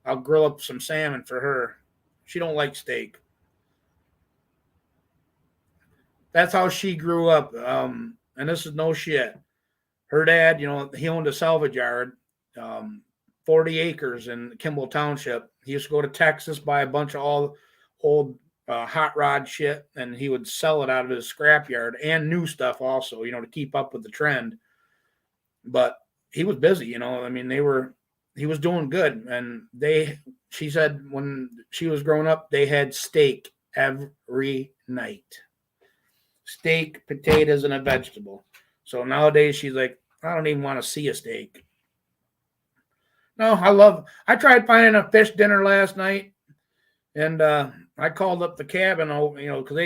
I'll grill up some salmon for her. She don't like steak. That's how she grew up. And this is no shit. Her dad, you know, he owned a salvage yard, um, 40 acres in Kimball Township. He used to go to Texas, buy a bunch of all old hot rod shit, and he would sell it out of his scrapyard and new stuff also, you know, to keep up with the trend. But he was busy, you know. I mean, he was doing good. And she said when she was growing up, they had steak every night, steak, potatoes, and a vegetable. So nowadays she's like, I don't even want to see a steak. No, I tried finding a fish dinner last night, and I called up the cabin, you know, because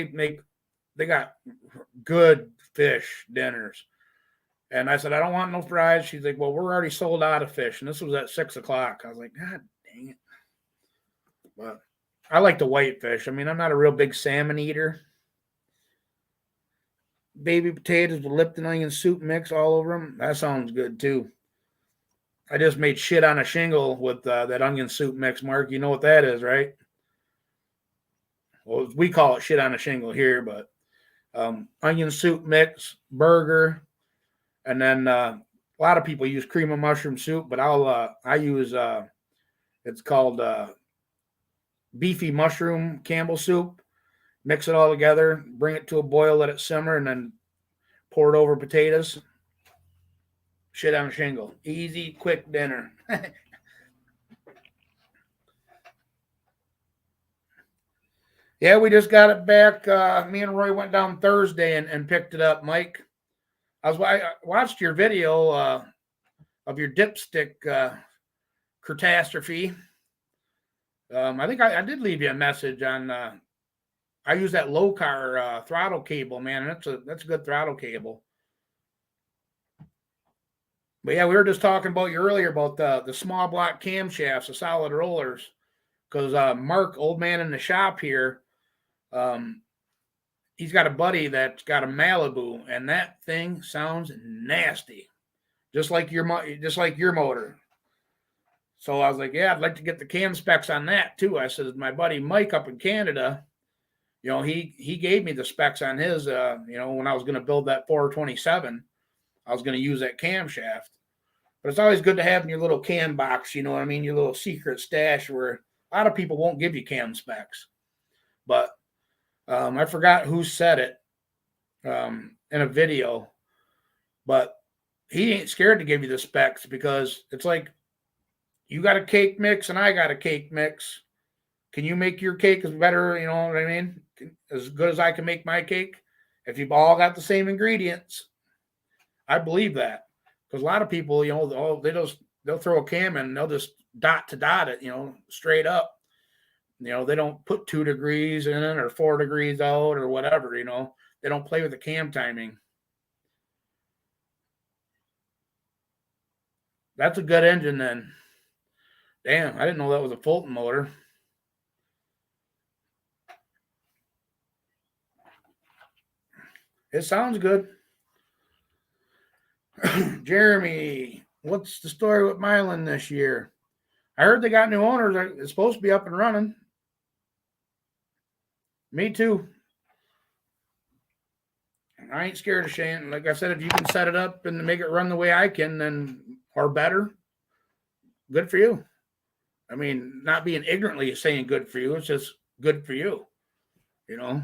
they got good fish dinners. And I said, I don't want no fries. She's like, well, we're already sold out of fish. And this was at 6 o'clock. I was like, God dang it. But I like the white fish. I mean, I'm not a real big salmon eater. Baby potatoes with Lipton onion soup mix all over them. That sounds good too. I just made shit on a shingle with that onion soup mix, Mark. You know what that is, right? Well, we call it shit on a shingle here, but onion soup mix, burger, and then a lot of people use cream of mushroom soup, but I use it's called beefy mushroom Campbell soup. Mix it all together, bring it to a boil, let it simmer, and then pour it over potatoes. Shit on a shingle. Easy, quick dinner. Yeah, we just got it back. Me and Roy went down Thursday and picked it up, Mike. I watched your video of your dipstick catastrophe. I think I did leave you a message on. I use that low car throttle cable, man. That's a good throttle cable. But yeah, we were just talking about you earlier about the small block camshafts, the solid rollers, because Mark, old man in the shop here, um, he's got a buddy that's got a Malibu, and that thing sounds nasty, just like your motor. So I was like, yeah, I'd like to get the cam specs on that too. I said, my buddy Mike up in Canada, you know, he gave me the specs on his. You know, when I was going to build that 427, I was going to use that camshaft. But it's always good to have in your little cam box, you know what I mean? Your little secret stash where a lot of people won't give you cam specs. But I forgot who said it in a video, but he ain't scared to give you the specs because it's like you got a cake mix and I got a cake mix. Can you make your cake as better? You know what I mean? As good as I can make my cake. If you've all got the same ingredients, I believe that. Because a lot of people, you know, they'll throw a cam and they'll just dot to dot it, you know, straight up. You know, they don't put 2 degrees in it or 4 degrees out or whatever, you know. They don't play with the cam timing. That's a good engine then. Damn, I didn't know that was a Fulton motor. It sounds good. Jeremy, what's the story with Milan this year? I heard they got new owners. It's supposed to be up and running. Me too. I ain't scared of Shane. Like I said, if you can set it up and make it run the way I can, then or better, good for you. I mean, not being ignorantly saying good for you. It's just good for you. You know,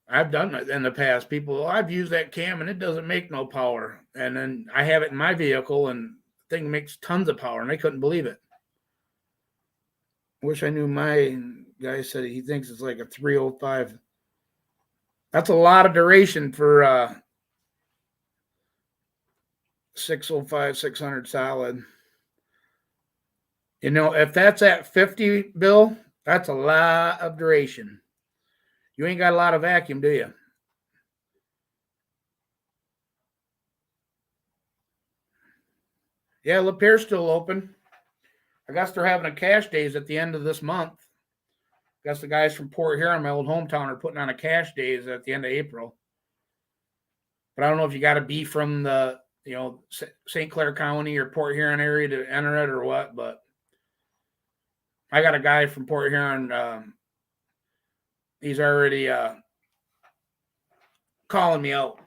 I've done it in the past. People, I've used that cam and it doesn't make no power. And then I have it in my vehicle and the thing makes tons of power and they couldn't believe it. Wish I knew my guy said he thinks it's like a 305. That's a lot of duration for 605, 600 solid. You know, if that's at 50, Bill, that's a lot of duration. You ain't got a lot of vacuum, do you? Yeah, Lapierre's still open. I guess they're having a cash days at the end of this month. I guess the guys from Port Huron, my old hometown, are putting on a cash days at the end of April. But I don't know if you got to be from the, St. Clair County or Port Huron area to enter it or what. But I got a guy from Port Huron. He's already calling me out.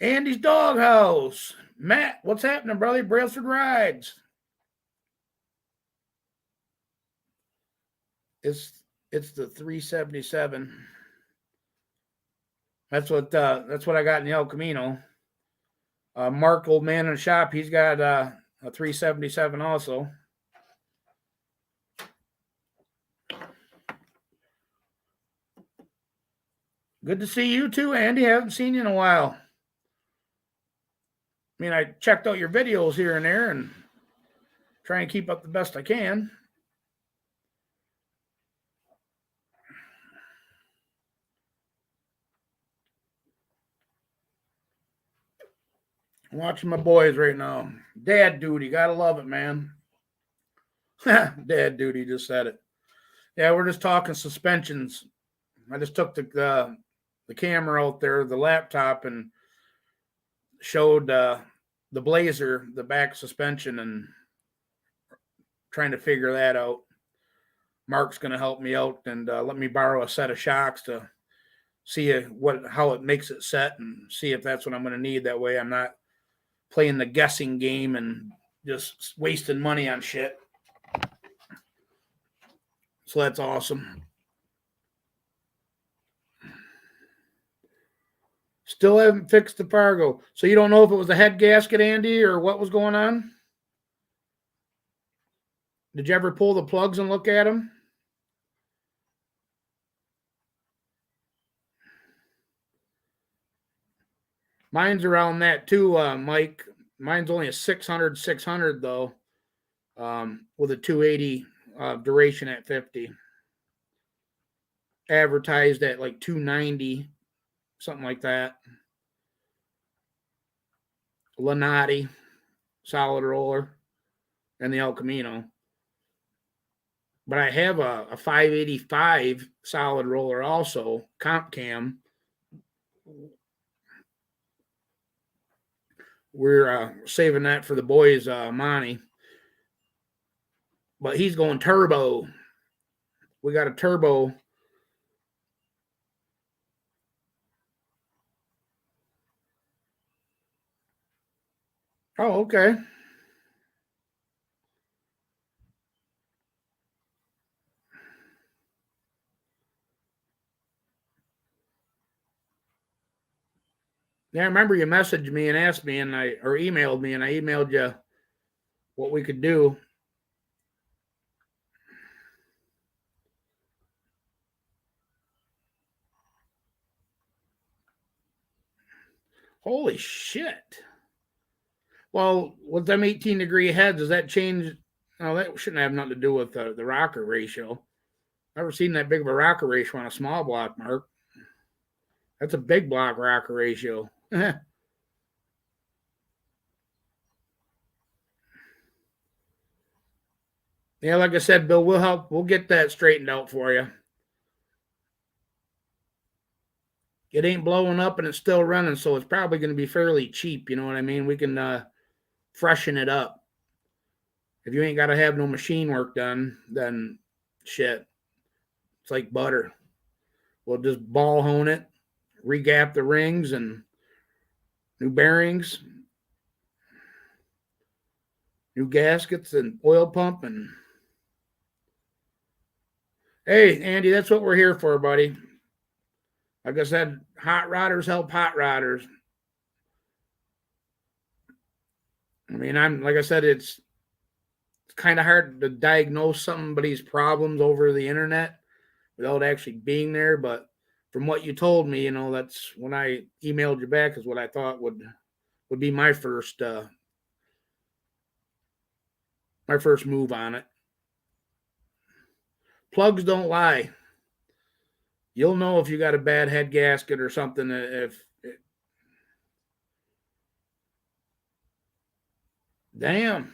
Andy's Doghouse. Matt, what's happening, brother? Brailsford Rides. It's the 377. That's what I got in the El Camino. Mark, old man in the shop, he's got a 377 also. Good to see you too, Andy. I haven't seen you in a while. I mean, I checked out your videos here and there and try and keep up the best I can. I'm watching my boys right now. Dad duty. Gotta love it, man. Dad duty, just said it. Yeah, we're just talking suspensions. I just took the camera out there, the laptop, and showed the Blazer, the back suspension, and trying to figure that out. Mark's going to help me out and let me borrow a set of shocks to see how it makes it set and see if that's what I'm going to need. That way I'm not playing the guessing game and just wasting money on shit. So that's awesome. Still haven't fixed the Fargo. So you don't know if it was the head gasket, Andy, or what was going on? Did you ever pull the plugs and look at them? Mine's around that too, Mike. Mine's only a 600 though, with a 280 duration at 50. Advertised at like 290, something like that. Lanati, solid roller, and the El Camino. But I have a 585 solid roller also, comp cam. We're saving that for the boys, Monty. But he's going turbo. We got a turbo. Oh, okay. Yeah, I remember you messaged me and asked me, or emailed me, and I emailed you what we could do. Holy shit. Well, with them 18-degree heads, does that change? No, that shouldn't have nothing to do with the rocker ratio. Never seen that big of a rocker ratio on a small block, Mark. That's a big block rocker ratio. Yeah, like I said, Bill, we'll help. We'll get that straightened out for you. It ain't blowing up and it's still running, so it's probably going to be fairly cheap. You know what I mean? We can freshen it up. If you ain't got to have no machine work done, then shit, it's like butter. We'll just ball hone it, regap the rings and new bearings, new gaskets and oil pump. And hey, Andy, that's what we're here for, buddy. Like I said, hot rodders help hot rodders. I mean, like I said, it's kind of hard to diagnose somebody's problems over the internet without actually being there. But from what you told me, that's when I emailed you back is what I thought would be my first move on it. Plugs don't lie. You'll know if you got a bad head gasket or something. Damn.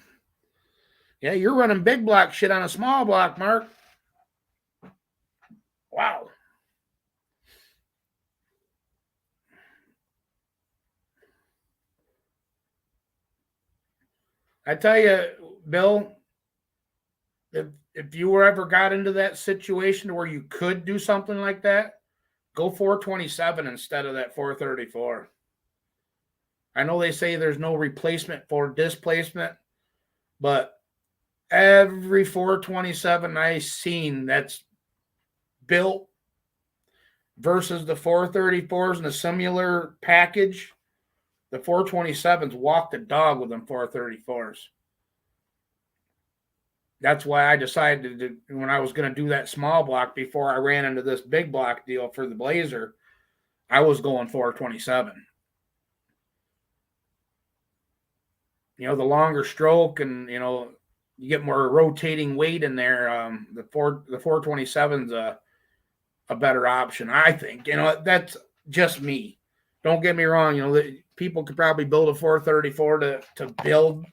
Yeah, you're running big block shit on a small block, Mark. Wow. I tell you, Bill, if you were ever got into that situation where you could do something like that, go 427 instead of that 434. I know they say there's no replacement for displacement, but every 427 I've seen that's built versus the 434s in a similar package, the 427s walk the dog with them 434s. That's why I decided to, when I was going to do that small block before I ran into this big block deal for the Blazer, I was going 427. The longer stroke and, you get more rotating weight in there. The 427's a better option, I think. That's just me. Don't get me wrong. People could probably build a 434 to build,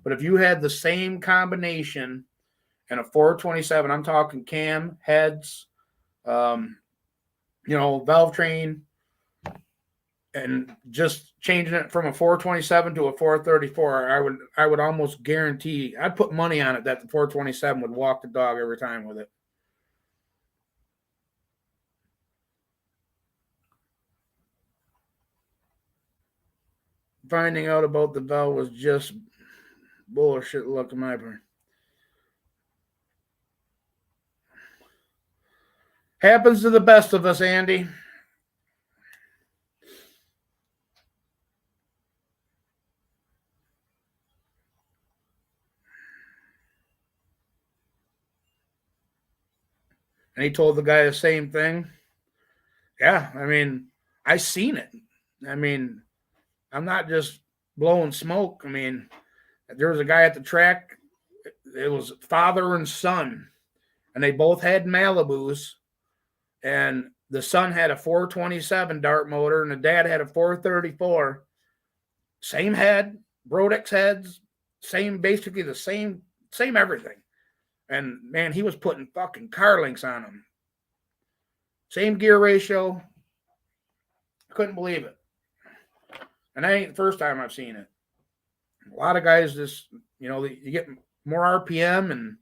but if you had the same combination and a 427, I'm talking cam, heads, valve train, and just changing it from a 427 to a 434, I would almost guarantee, I'd put money on it that the 427 would walk the dog every time with it. Finding out about the valve was just bullshit luck in my part. Happens to the best of us, Andy. And he told the guy the same thing. Yeah, I mean, I seen it. I mean, I'm not just blowing smoke. I mean, there was a guy at the track. It was father and son, and they both had Malibus. And the son had a 427 dart motor, and the dad had a 434. Same head, Brodex heads, basically the same everything. And man, he was putting fucking car links on them. Same gear ratio. Couldn't believe it. And that ain't the first time I've seen it. A lot of guys just, you get more RPM and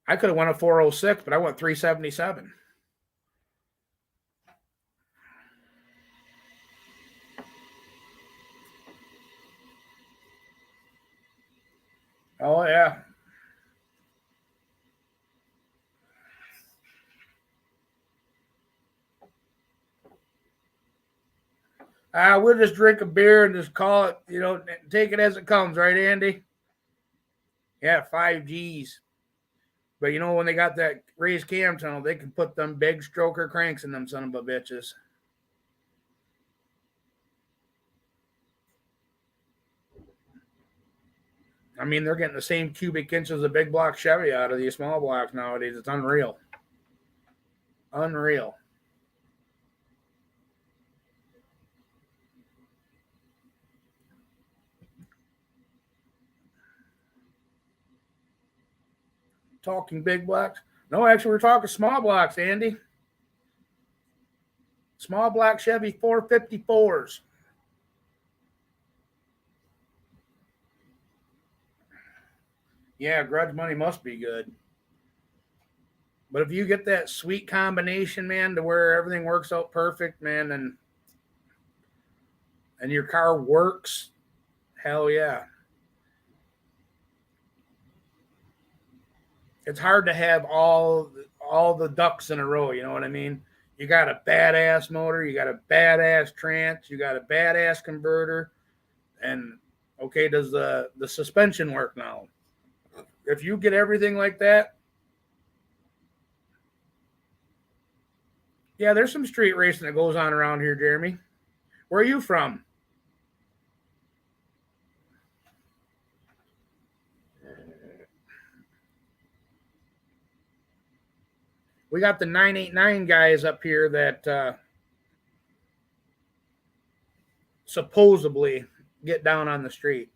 I could have won a 406, but I went 377. Oh, yeah. We'll just drink a beer and just call it, take it as it comes, right, Andy? Yeah, 5 Gs. But when they got that raised cam tunnel, they can put them big stroker cranks in them son of a bitches. I mean, they're getting the same cubic inches of big block Chevy out of these small blocks nowadays. It's unreal. Unreal. Talking big blocks? No, actually, we're talking small blocks, Andy. Small block Chevy 454s. Yeah, grudge money must be good. But if you get that sweet combination, man, to where everything works out perfect, man, and your car works, hell yeah. It's hard to have all the ducks in a row, you know what I mean? You got a badass motor, you got a badass trans, you got a badass converter, and okay, does the suspension work now? If you get everything like that, yeah, there's some street racing that goes on around here, Jeremy. Where are you from? We got the 989 guys up here that supposedly get down on the street.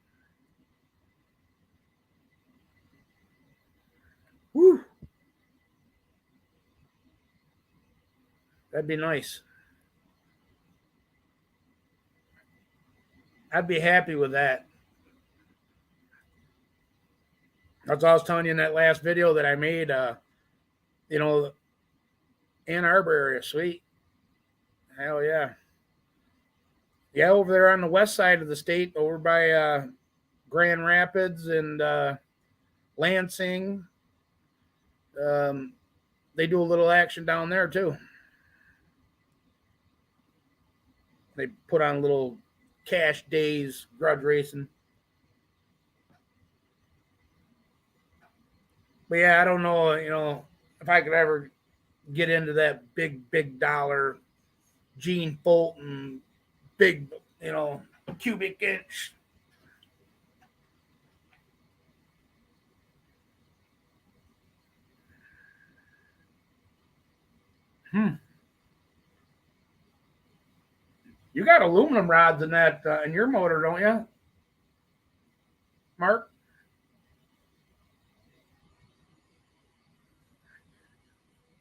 Whew. That'd be nice. I'd be happy with that. That's what I was telling you in that last video that I made. You know, Ann Arbor area, sweet. Hell yeah. Yeah, over there on the west side of the state, over by Grand Rapids and Lansing, they do a little action down there too. They put on little cash days, grudge racing. But yeah, I don't know, you know, if I could ever get into that big dollar Gene Fulton, big, you know, cubic inch. You got aluminum rods in that in your motor, don't you, Mark?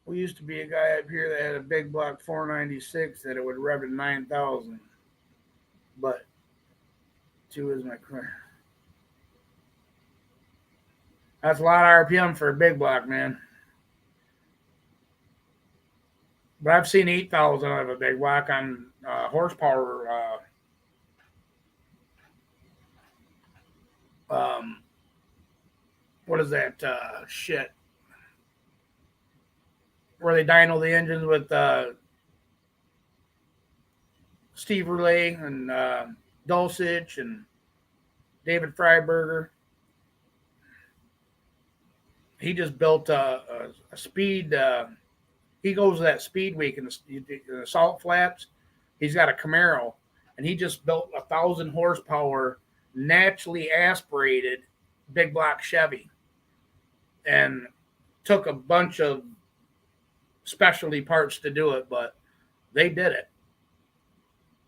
We used to be a guy up here that had a big block 496 that it would rev at 9,000. But two is my career. That's a lot of RPM for a big block, man. But I've seen 8,000 of a big block on horsepower. What is that shit? Where they dyno the engines with Steve Roulet and Dulcich and David Freiberger. He just built a speed. He goes to that speed week in the Salt Flats. He's got a Camaro, and he just built 1,000 horsepower, naturally aspirated big block Chevy, and took a bunch of specialty parts to do it, but they did it.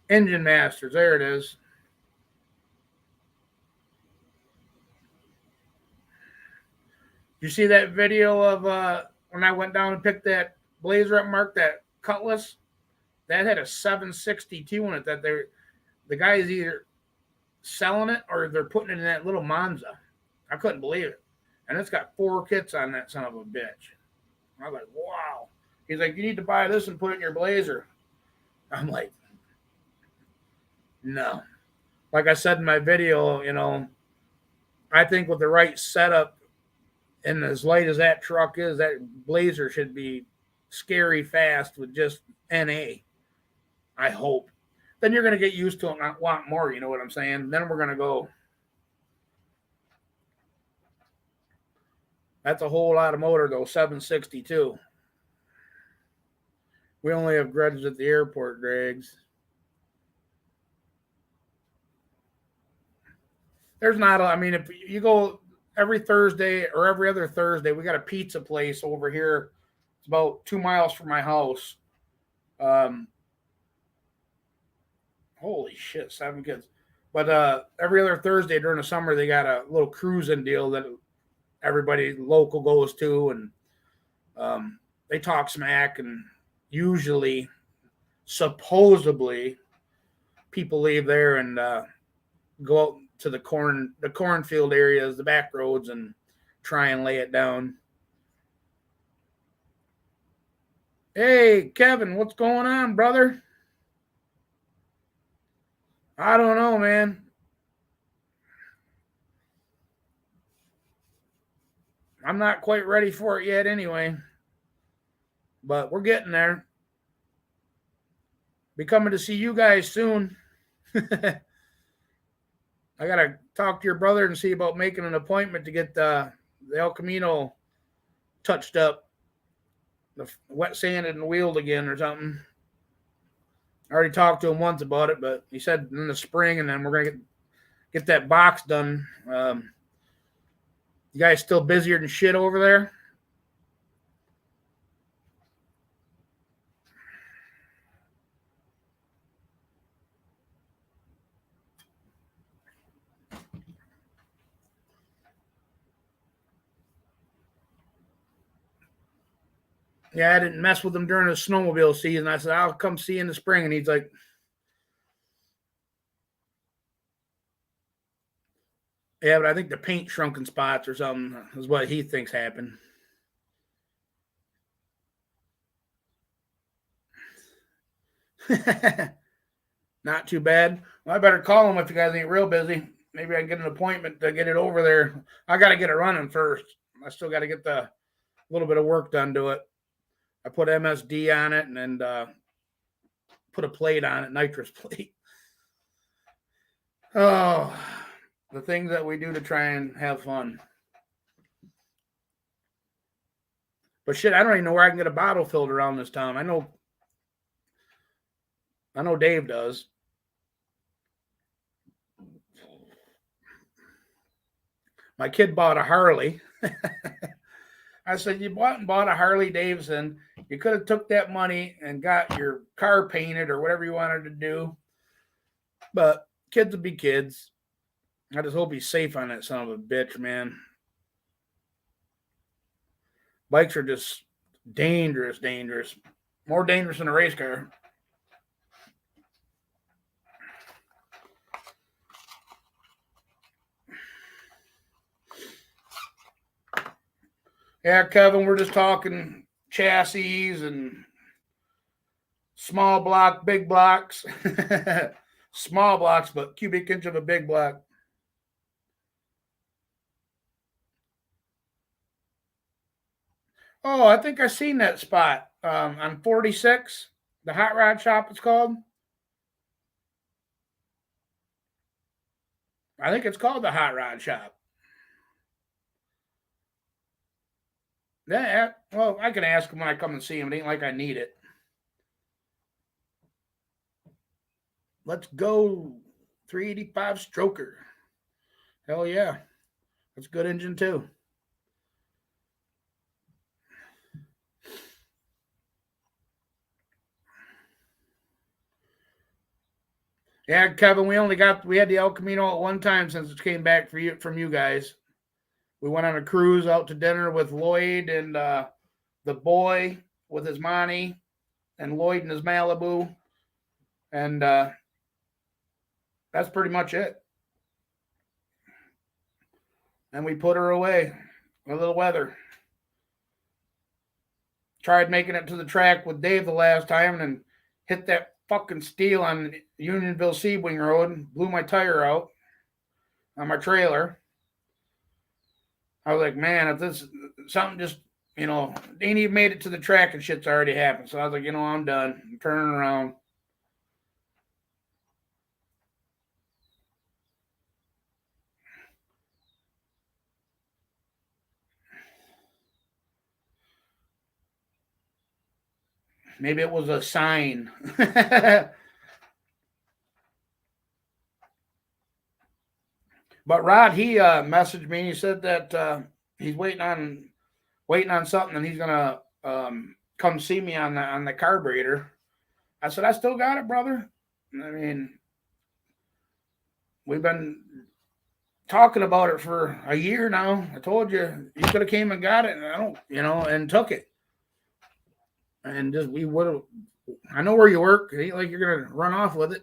Engine Masters, there it is. You see that video of when I went down and picked that Blazer up, Mark, that Cutlass? That had a 762 in it that the guy is either selling it or they're putting it in that little Monza. I couldn't believe it. And it's got 4 kits on that son of a bitch. I was like, wow. He's like, you need to buy this and put it in your Blazer. I'm like, no. Like I said in my video, you know, I think with the right setup and as light as that truck is, that Blazer should be scary fast with just NA. I hope. Then you're going to get used to it and want more, you know what I'm saying? Then we're going to go. That's a whole lot of motor, though, 762. We only have grudges at the airport, Dregs. There's not. I mean, if you go every Thursday or every other Thursday, we got a pizza place over here. It's about 2 miles from my house. Um, Holy shit, 7 kids. But every other Thursday during the summer, they got a little cruising deal that everybody local goes to, and they talk smack. And usually, supposedly, people leave there and go out to the cornfield areas, the back roads, and try and lay it down. Hey, Kevin, what's going on, brother? I don't know, man. I'm not quite ready for it yet, anyway. But we're getting there. Be coming to see you guys soon. I gotta talk to your brother and see about making an appointment to get the El Camino touched up, the wet sanded and wheeled again or something. I already talked to him once about it, but he said in the spring, and then we're gonna get that box done. You guys still busier than shit over there? Yeah, I didn't mess with him during the snowmobile season. I said, I'll come see you in the spring. And he's like, yeah, but I think the paint shrunk in spots or something is what he thinks happened. Not too bad. Well, I better call him if you guys ain't real busy. Maybe I can get an appointment to get it over there. I got to get it running first. I still got to get the little bit of work done to it. I put MSD on it and then put a plate on it, nitrous plate. Oh, the things that we do to try and have fun. But shit, I don't even know where I can get a bottle filled around this town. I know Dave does. My kid bought a Harley. I said, you bought a Harley Davidson. You could have took that money and got your car painted or whatever you wanted to do. But kids will be kids. I just hope he's safe on that son of a bitch, man. Bikes are just dangerous, dangerous. More dangerous than a race car. Yeah, Kevin, we're just talking chassis and small block, big blocks. Small blocks, but cubic inch of a big block. Oh, I think I seen that spot on 46, the hot rod shop. It's called. I think it's called the hot rod shop. Yeah. Well, I can ask him when I come and see him. It ain't like I need it. Let's go. 385 stroker. Hell yeah. That's a good engine too. Yeah, Kevin, we had the El Camino at one time since it came back from you guys. We went on a cruise out to dinner with Lloyd and the boy with his Monty and Lloyd and his Malibu. And that's pretty much it. And we put her away. A little weather. Tried making it to the track with Dave the last time and hit that fucking steel on Unionville Sebring Road and blew my tire out on my trailer. I was like, man, if this something just, ain't even made it to the track and shit's already happened. So I was like, I'm done. I'm turning around. Maybe it was a sign. But Rod, he messaged me. He said that he's waiting on something, and he's gonna come see me on the carburetor. I said, I still got it, brother. I mean, we've been talking about it for a year now. I told you could have came and got it, and I don't, and took it. And just we would have. I know where you work. It ain't like you're gonna run off with it.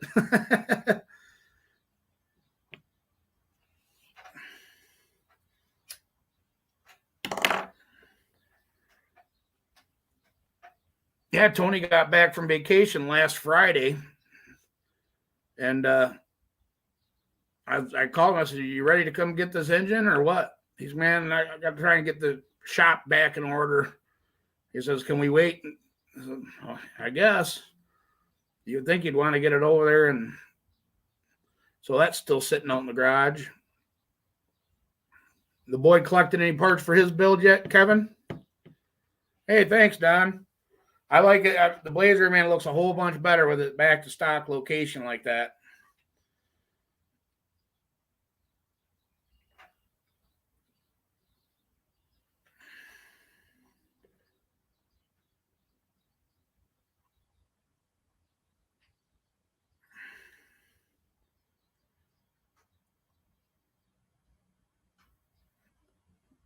Yeah, Tony got back from vacation last Friday, and I called him. I said, "Are you ready to come get this engine or what?" He's, "Man, I got to try and get the shop back in order." He says, "Can we wait?" I said, "Oh, I guess." You'd think you'd want to get it over there, and so that's still sitting out in the garage. The boy collected any parts for his build yet, Kevin? Hey, thanks, Don. I like it. The Blazer, man, looks a whole bunch better with it back to stock location like that.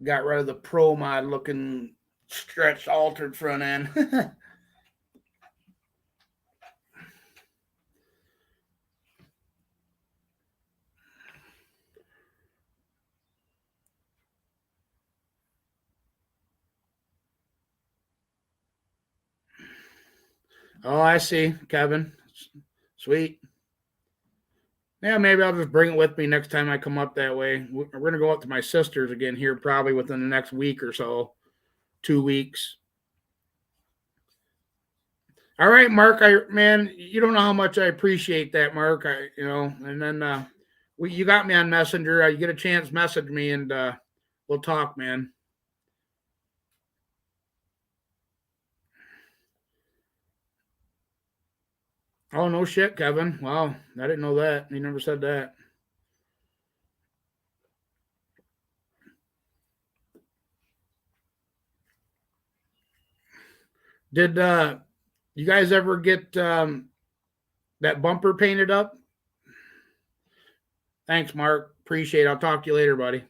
Got rid of the Pro Mod looking stretched, altered front end. Oh, I see, Kevin. Sweet. Yeah, maybe I'll just bring it with me next time I come up that way. We're going to go up to my sister's again here probably within the next week or so, 2 weeks. All right, Mark. Man, you don't know how much I appreciate that, Mark. And then you got me on Messenger. You get a chance, message me, and we'll talk, man. Oh, no shit, Kevin. Wow, I didn't know that. He never said that. Did you guys ever get that bumper painted up? Thanks, Mark. Appreciate it. I'll talk to you later, buddy.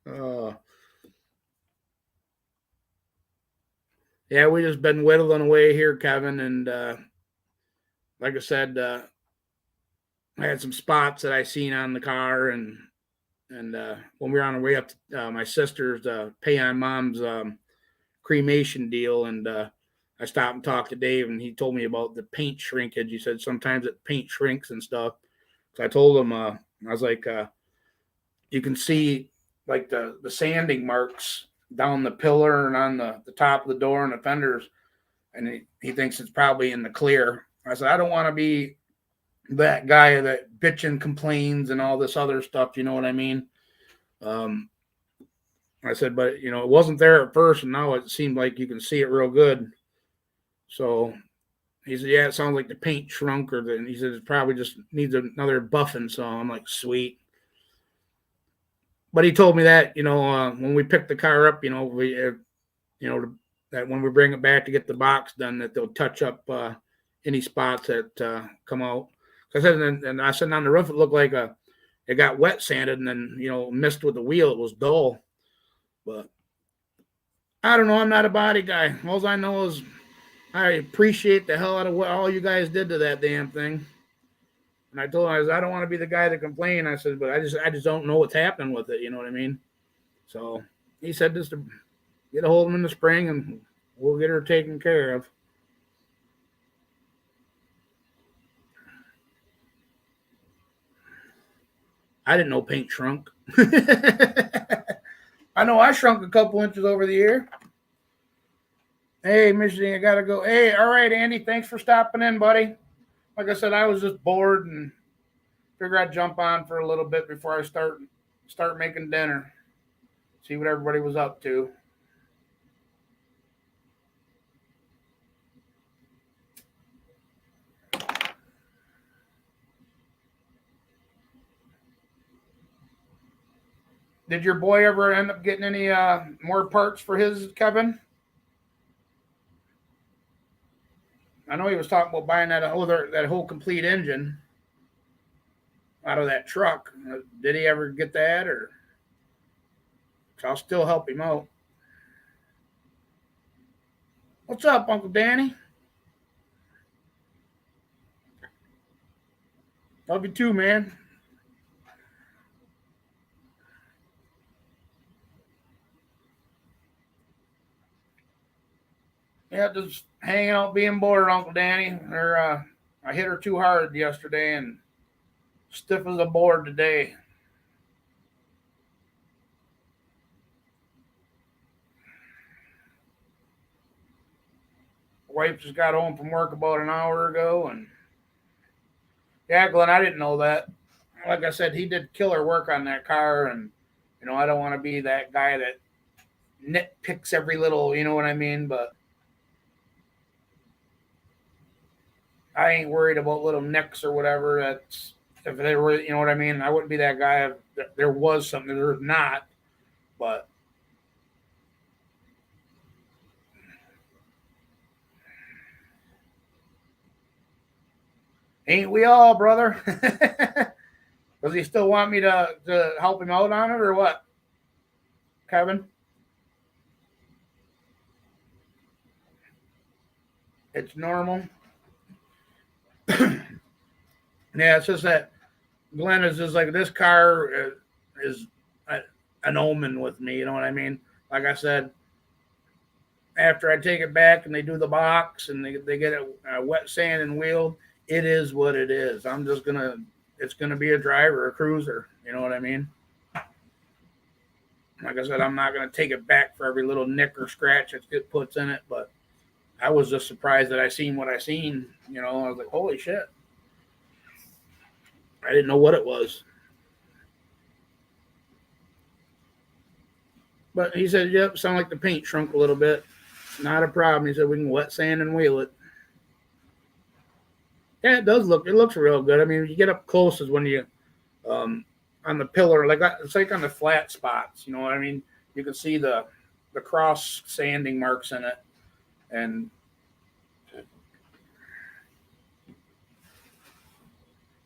uh, yeah, we just been whittling away here, Kevin, and like I said, I had some spots that I seen on the car, and when we were on our way up to my sister's pay on mom's cremation deal, and I stopped and talked to Dave, and he told me about the paint shrinkage. He said sometimes it paint shrinks and stuff. So I told him, I was like, you can see like the sanding marks down the pillar and on the top of the door and the fenders, and he thinks it's probably in the clear. I said, I don't want to be that guy that bitching complains and all this other stuff. You know what I mean? I said, but it wasn't there at first, and now it seemed like you can see it real good. So he said, yeah, it sounds like the paint shrunk, he said it probably just needs another buffing. So I'm like, sweet. But he told me that when we picked the car up, that when we bring it back to get the box done, that they'll touch up any spots that come out. So I said, and I said on the roof it looked like it got wet sanded and then missed with the wheel. It was dull, but I don't know. I'm not a body guy. All I know is I appreciate the hell out of what all you guys did to that damn thing. And I told him, I don't want to be the guy to complain. I said, but I just don't know what's happening with it. You know what I mean? So he said just to get a hold of him in the spring and we'll get her taken care of. I didn't know paint shrunk. I know I shrunk a couple inches over the year. Hey, Michigan, I gotta go. Hey, all right, Andy, thanks for stopping in, buddy. Like I said, I was just bored and figured I'd jump on for a little bit before I start making dinner. See what everybody was up to. Did your boy ever end up getting any more parts for his, Kevin? I know he was talking about buying that whole complete engine out of that truck. Did he ever get that, or? So I'll still help him out. What's up, Uncle Danny? Love you too, man. Yeah, just hanging out, being bored, Uncle Danny. I hit her too hard yesterday and stiff as a board today. Wife just got home from work about an hour ago, and yeah, Glenn, I didn't know that. Like I said, he did killer work on that car, and I don't want to be that guy that nitpicks every little, you know what I mean, but I ain't worried about little nicks or whatever. That's if they were, you know what I mean. I wouldn't be that guy if there was something. There's not, but ain't we all, brother? Does he still want me to help him out on it or what, Kevin? It's normal. Yeah, it's just that Glenn is just like this car is an omen with me. You know what I mean? Like I said, after I take it back and they do the box and they get it wet sand and wheeled, it is what it is. It's gonna be a driver, a cruiser. You know what I mean? Like I said, I'm not gonna take it back for every little nick or scratch it puts in it, but I was just surprised that I seen what I seen. I was like, holy shit. I didn't know what it was. But he said, yep, sound like the paint shrunk a little bit. Not a problem. He said, we can wet sand and wheel it. Yeah, it looks real good. I mean, you get up close is when you, on the pillar, like it's like on the flat spots, you know what I mean? You can see the cross sanding marks in it. And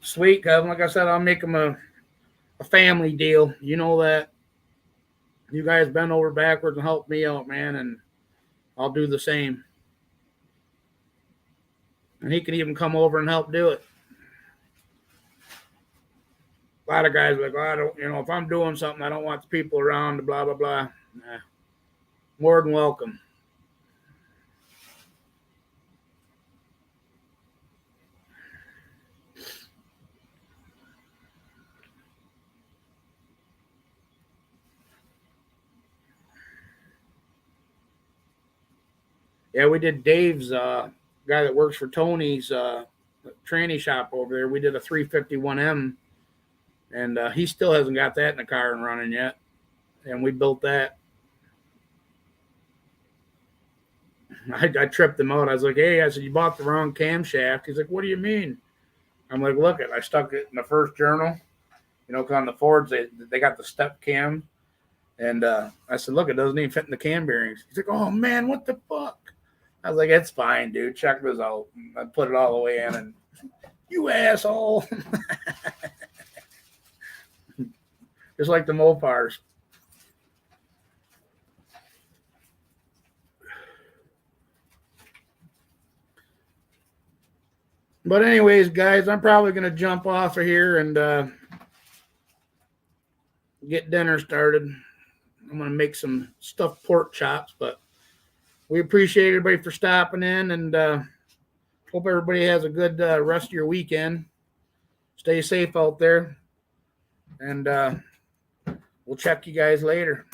sweet, Kevin. Like I said, I'll make them a family deal. You know that. You guys bend over backwards and help me out, man, and I'll do the same. And he can even come over and help do it. A lot of guys are like, I don't, if I'm doing something, I don't want the people around, blah, blah, blah. Nah. More than welcome. Yeah, we did Dave's guy that works for Tony's tranny shop over there. We did a 351M, and he still hasn't got that in the car and running yet. And we built that. I tripped him out. I was like, hey, I said, you bought the wrong camshaft. He's like, what do you mean? I'm like, look, I stuck it in the first journal. Because on the Fords, they got the step cam. And I said, look, it doesn't even fit in the cam bearings. He's like, oh, man, what the fuck? I was like, it's fine, dude. Check this out. I put it all the way in, and you asshole. Just like the Mopars. But anyways, guys, I'm probably going to jump off of here and get dinner started. I'm going to make some stuffed pork chops, but we appreciate everybody for stopping in, and hope everybody has a good rest of your weekend. Stay safe out there. and we'll check you guys later.